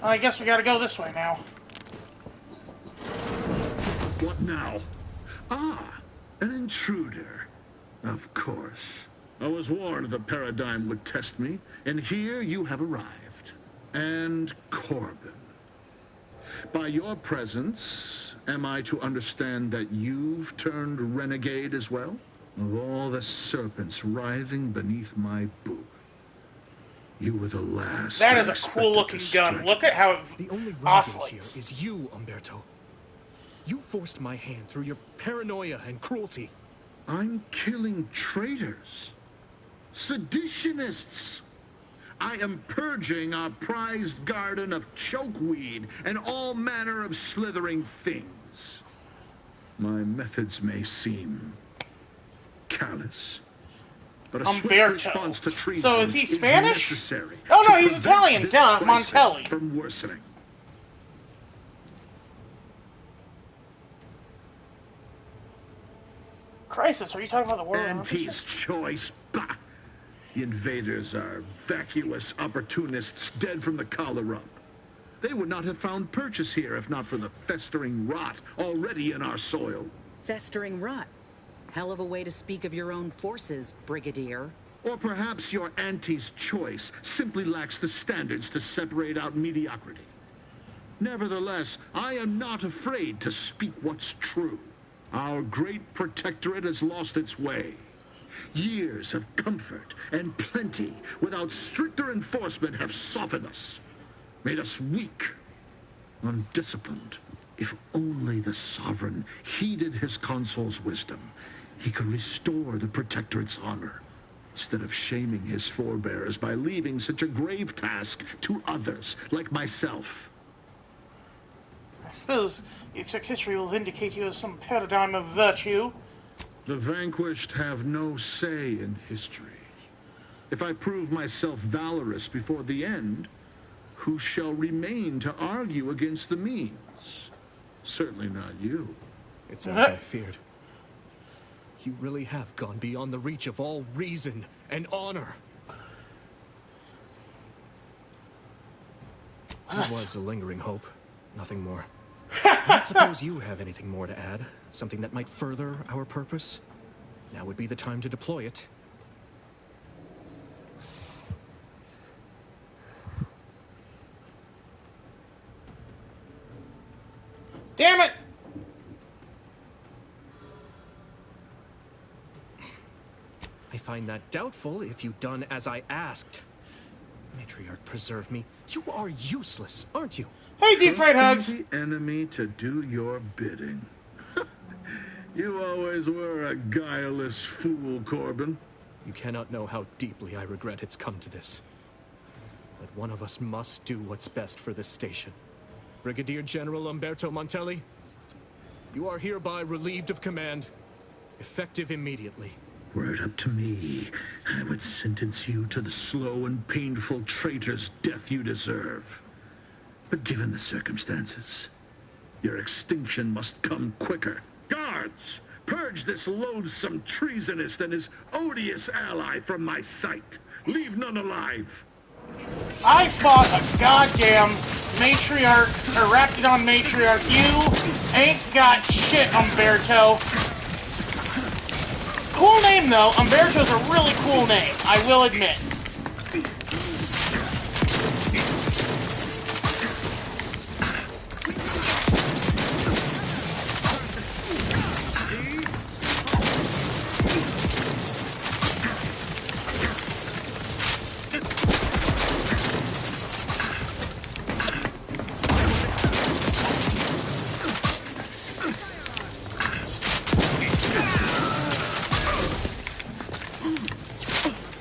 I guess we gotta go this way now. What now? Ah, an intruder. Of course. I was warned the paradigm would test me, and here you have arrived. And Corbin. By your presence, am I to understand that you've turned renegade as well? Of all the serpents writhing beneath my boot, you were the last. That I is a expected cool looking to gun. strike Look at how it The only renegade oscillates. here is you, Umberto. You forced my hand through your paranoia and cruelty. I'm killing traitors, seditionists. I am purging our prized garden of chokeweed and all manner of slithering things. My methods may seem callous, but a swift Umberto. response to treason So is he Spanish? necessary. Oh no, to he's prevent Italian. this Duh, crisis Montelli. from worsening. Crisis, are you talking about the war? Auntie's choice. Bah! The invaders are vacuous opportunists dead from the collar up. They would not have found purchase here if not for the festering rot already in our soil. Festering rot. Hell of a way to speak of your own forces, Brigadier. Or perhaps your auntie's choice simply lacks the standards to separate out mediocrity. Nevertheless, I am not afraid to speak what's true. Our great protectorate has lost its way. Years of comfort and plenty without stricter enforcement have softened us, made us weak, undisciplined. If only the sovereign heeded his consul's wisdom, he could restore the protectorate's honor, instead of shaming his forebears by leaving such a grave task to others like myself. I suppose you expect history will vindicate you as some paradigm of virtue. The vanquished have no say in history. If I prove myself valorous before the end, who shall remain to argue against the means? Certainly not you. It's as I feared. You really have gone beyond the reach of all reason and honor. There was a lingering hope, nothing more. I don't suppose you have anything more to add? Something that might further our purpose? Now would be the time to deploy it. Damn it! I find that doubtful if you'd done as I asked. Matriarch, preserve me. You are useless, aren't you? Hey, deep fried hugs! The enemy to do your bidding. You always were a guileless fool, Corbin. You cannot know how deeply I regret it's come to this. But one of us must do what's best for this station. Brigadier General Umberto Montelli, you are hereby relieved of command, effective immediately. Were it up to me, I would sentence you to the slow and painful traitor's death you deserve. But given the circumstances, your extinction must come quicker. Guards, purge this loathsome treasonist and his odious ally from my sight. Leave none alive. I fought a goddamn matriarch, or Raptidon matriarch. You ain't got shit, Umberto. Cool name, though. Umberto's a really cool name, I will admit.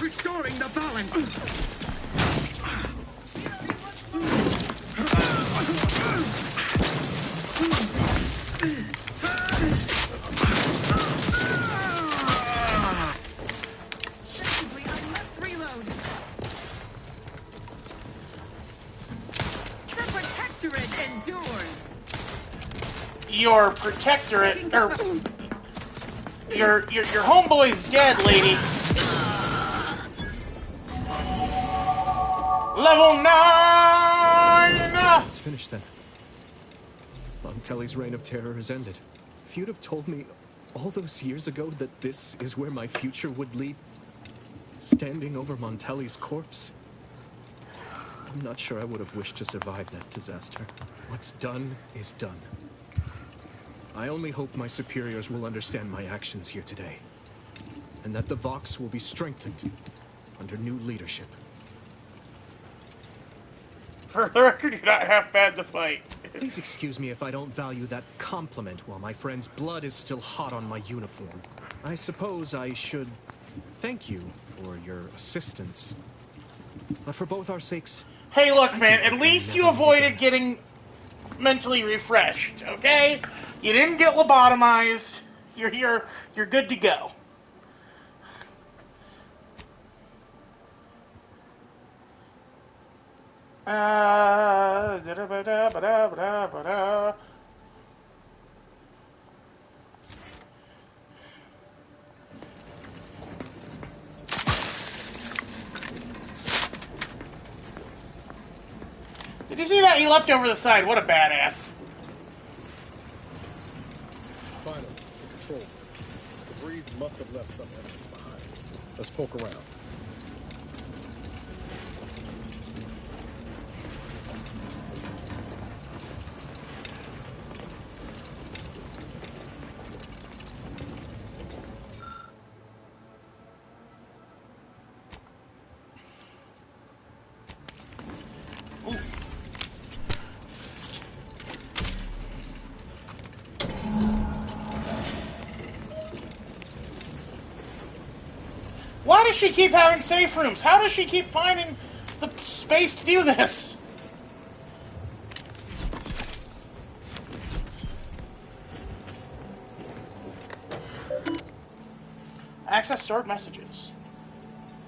Restoring the balance. Your protectorate, or your homeboy's dead, lady. Level 9! It's finished then. Montelli's reign of terror has ended. If you'd have told me all those years ago that this is where my future would lead? Standing over Montelli's corpse? I'm not sure I would have wished to survive that disaster. What's done is done. I only hope my superiors will understand my actions here today, and that the Vox will be strengthened under new leadership. For the record, you're not half bad to fight. Please excuse me if I don't value that compliment while my friend's blood is still hot on my uniform. I suppose I should thank you for your assistance. But for both our sakes... Hey, look, man, at least you avoided getting mentally refreshed, okay? You didn't get lobotomized. You're here. You're good to go. Did you see that? He leapt over the side. What a badass. Finally, control. The breeze must have left some evidence behind. Let's poke around. Why does she keep having safe rooms? How does she keep finding the space to do this? Access stored messages.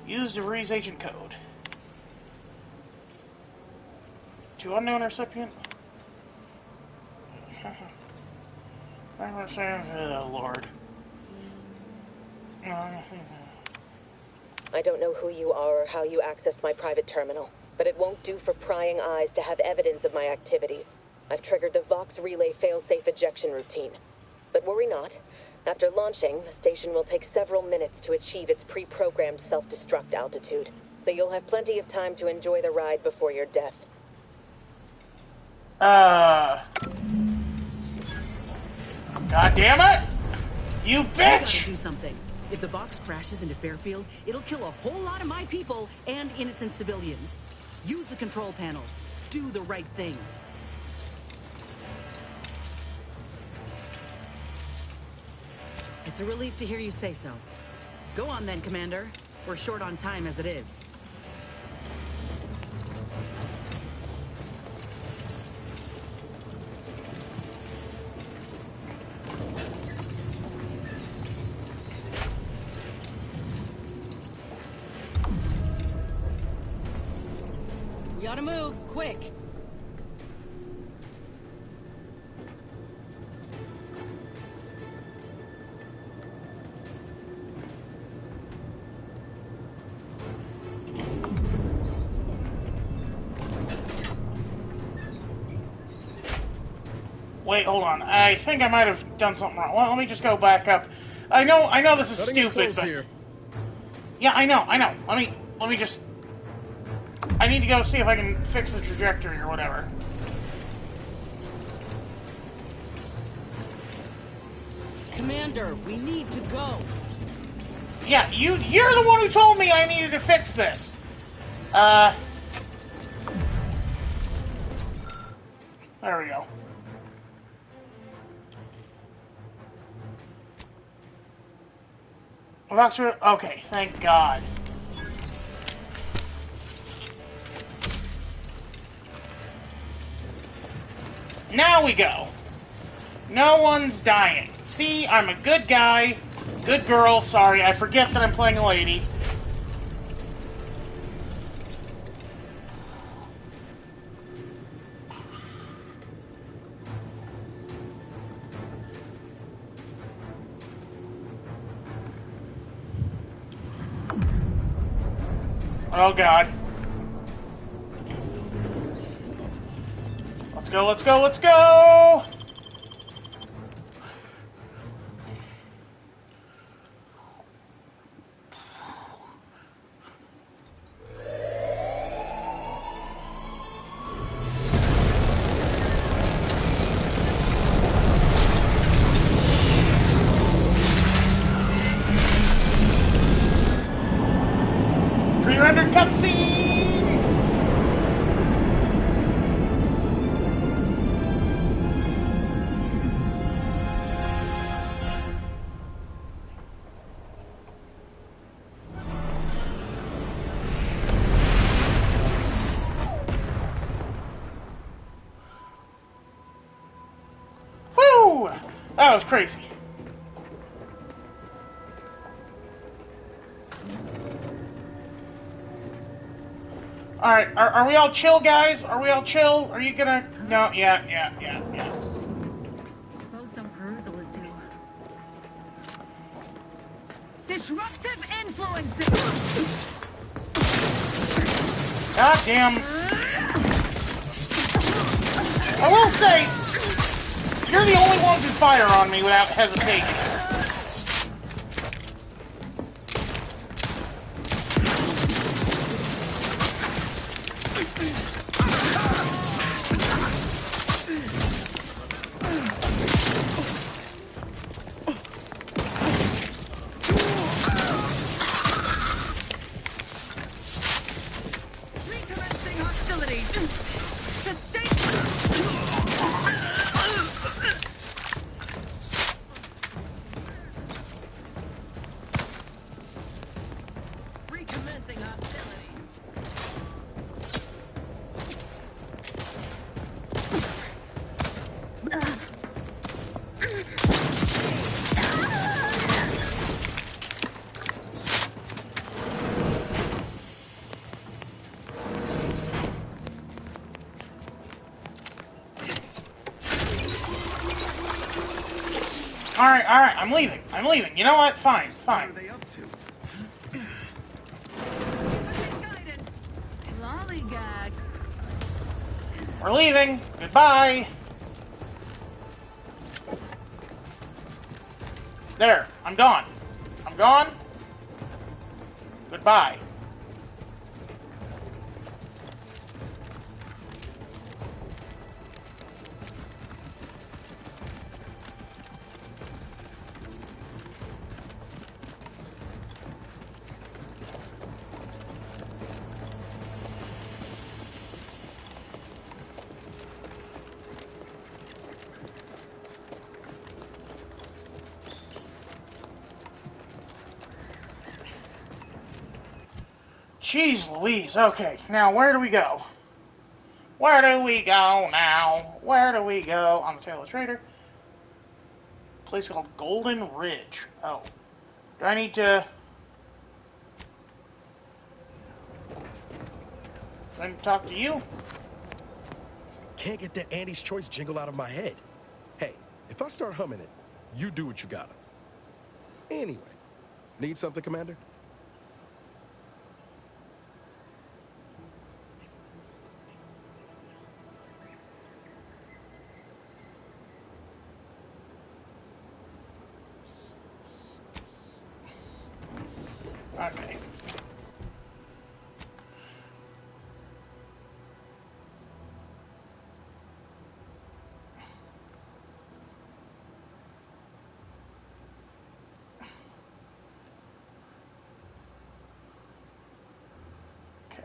Use DeVries agent code. To unknown recipient. Oh, Lord. I don't know who you are or how you accessed my private terminal, but it won't do for prying eyes to have evidence of my activities. I've triggered the Vox Relay failsafe ejection routine. But worry not. After launching, the station will take several minutes to achieve its pre-programmed self-destruct altitude, so you'll have plenty of time to enjoy the ride before your death. God damn it! You bitch! You gotta do something. If the Vox crashes into Fairfield, it'll kill a whole lot of my people and innocent civilians. Use the control panel. Do the right thing. It's a relief to hear you say so. Go on then, Commander. We're short on time as it is. We ought to move, quick! Wait, hold on. I think I might have done something wrong. Well, let me just go back up. I know this is stupid, but... Here. Yeah, I know. Let me just... I need to go see if I can fix the trajectory or whatever. Commander, we need to go. Yeah, you're the one who told me I needed to fix this. There we go. Okay, thank God. Now we go. No one's dying. See, I'm a good guy. Good girl. Sorry, I forget that I'm playing a lady. Oh, God. Let's go, let's go, let's go! Cutscene! Woo! That was crazy. Alright, are we all chill, guys? Are we all chill? Are you gonna... No, yeah. Suppose some perusal is due. Disruptive influences! God damn. I will say, you're the only one who fire on me without hesitation. Recommencing hostilities. Recommencing hostilities. Alright, I'm leaving. You know what? Fine. What are they up to? Lollygag. We're leaving. Goodbye. There. I'm gone. Goodbye. Jeez Louise. Okay, now where do we go? Where do we go now? Where do we go? On the tail of the trader. Place called Golden Ridge. Oh. Do I need to... Do I need to talk to you? Can't get that Andy's Choice jingle out of my head. Hey, if I start humming it, you do what you gotta. Anyway, need something, Commander? Okay.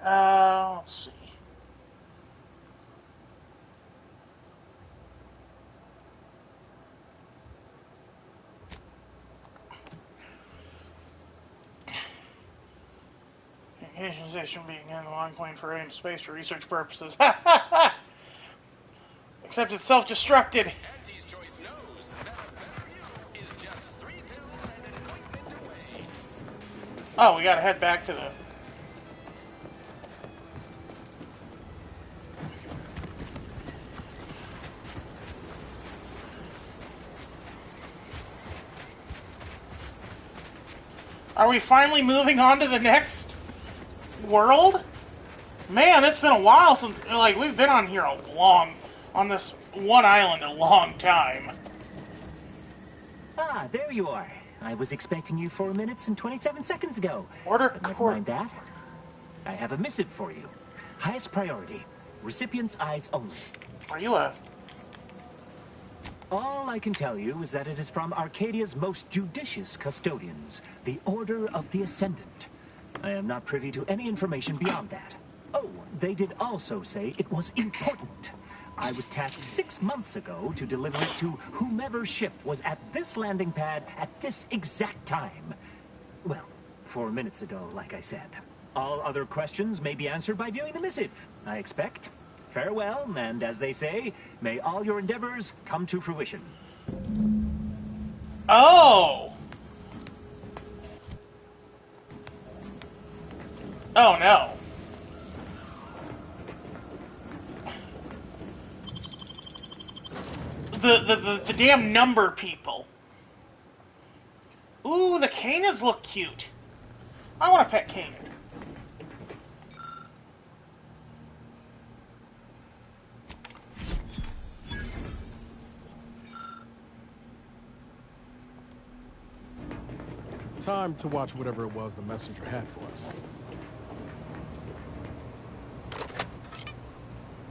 Let's see. Communication station being in the long plane for into space for research purposes. Except it's self-destructed. Auntie's Choice knows that a better you is just 3 pills and an ointment away. Oh, we gotta head back to the... Are we finally moving on to the next world? Man, it's been a while since, like, we've been on here on this one island a long time. Ah, there you are. I was expecting you 4 minutes and 27 seconds ago. Order But never mind that. I have a missive for you. Highest priority. Recipient's eyes only. Are you a... All I can tell you is that it is from Arcadia's most judicious custodians, the Order of the Ascendant. I am not privy to any information beyond that. Oh, they did also say it was important. I was tasked 6 months ago to deliver it to whomever ship was at this landing pad at this exact time. Well, 4 minutes ago, like I said. All other questions may be answered by viewing the missive, I expect. Farewell, and as they say, may all your endeavors come to fruition. Oh! Oh no. The damn number people. Ooh, the canids look cute. I want a pet canid. Time to watch whatever it was the messenger had for us.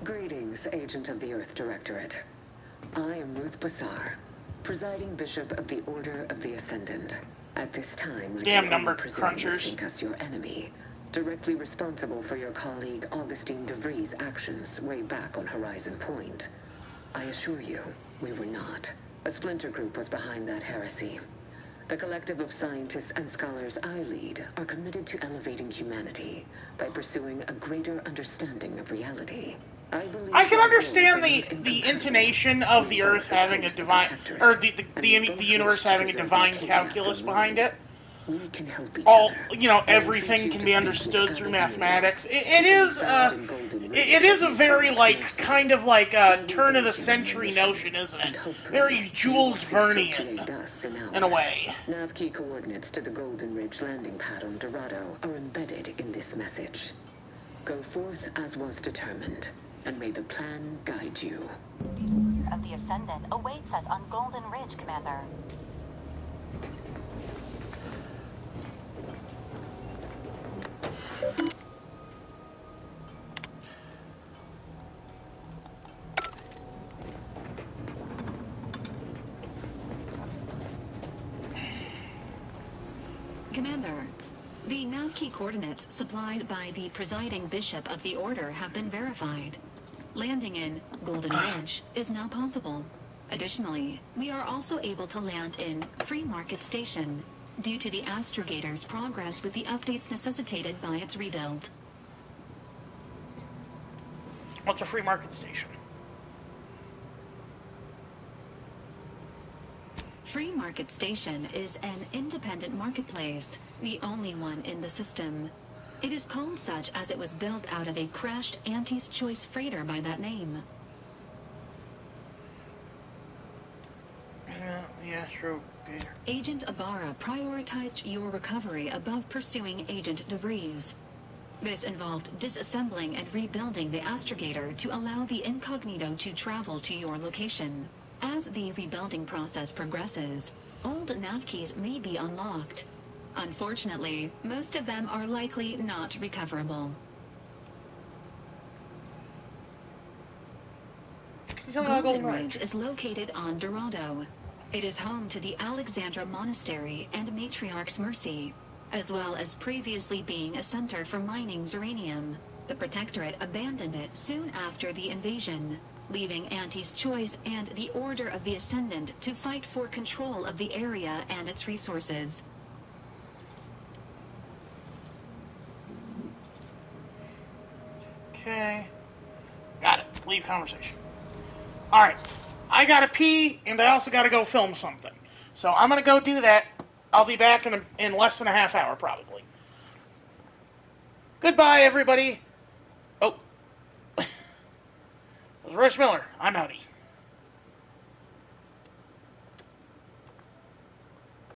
Greetings, Agent of the Earth Directorate. I am Ruth Bassar, presiding Bishop of the Order of the Ascendant. At this time, I damn can number only presume you crunchers. think us your enemy, directly responsible for your colleague Augustine DeVries' actions way back on Horizon Point. I assure you, we were not. A splinter group was behind that heresy. The collective of scientists and scholars I lead are committed to elevating humanity by pursuing a greater understanding of reality. I can understand the intonation of the Earth having a divine, or the universe having a divine calculus behind it. We can help each All, other. you know, everything can be understood through mathematics. It is a very, like, kind of like a turn-of-the-century notion, isn't it? Very Jules Vernean, in a way. Nav key coordinates to the Golden Ridge landing pad on Dorado are embedded in this message. Go forth as was determined, and may the plan guide you. Of the Ascendant awaits us on Golden Ridge, Commander. Commander, the nav key coordinates supplied by the presiding bishop of the Order have been verified. Landing in Golden Ridge is now possible. Additionally, we are also able to land in Free Market Station due to the astrogator's progress with the updates necessitated by its rebuild. What's a Free Market Station? Free Market Station is an independent marketplace, the only one in the system. It is called such as it was built out of a crashed Auntie's Choice freighter by that name. Yeah, true. Okay. Agent Ibarra prioritized your recovery above pursuing Agent DeVries. This involved disassembling and rebuilding the astrogator to allow the incognito to travel to your location. As the rebuilding process progresses, old nav keys may be unlocked. Unfortunately, most of them are likely not recoverable. Golden Ridge is located on Dorado. It is home to the Alexandra Monastery and Matriarch's Mercy, as well as previously being a center for mining uranium. The Protectorate abandoned it soon after the invasion, leaving Auntie's Choice and the Order of the Ascendant to fight for control of the area and its resources. Okay. Got it. Leave conversation. Alright. I gotta pee, and I also gotta go film something. So I'm gonna go do that. I'll be back in less than a half hour, probably. Goodbye, everybody. Oh. It was Royce Miller. I'm outie.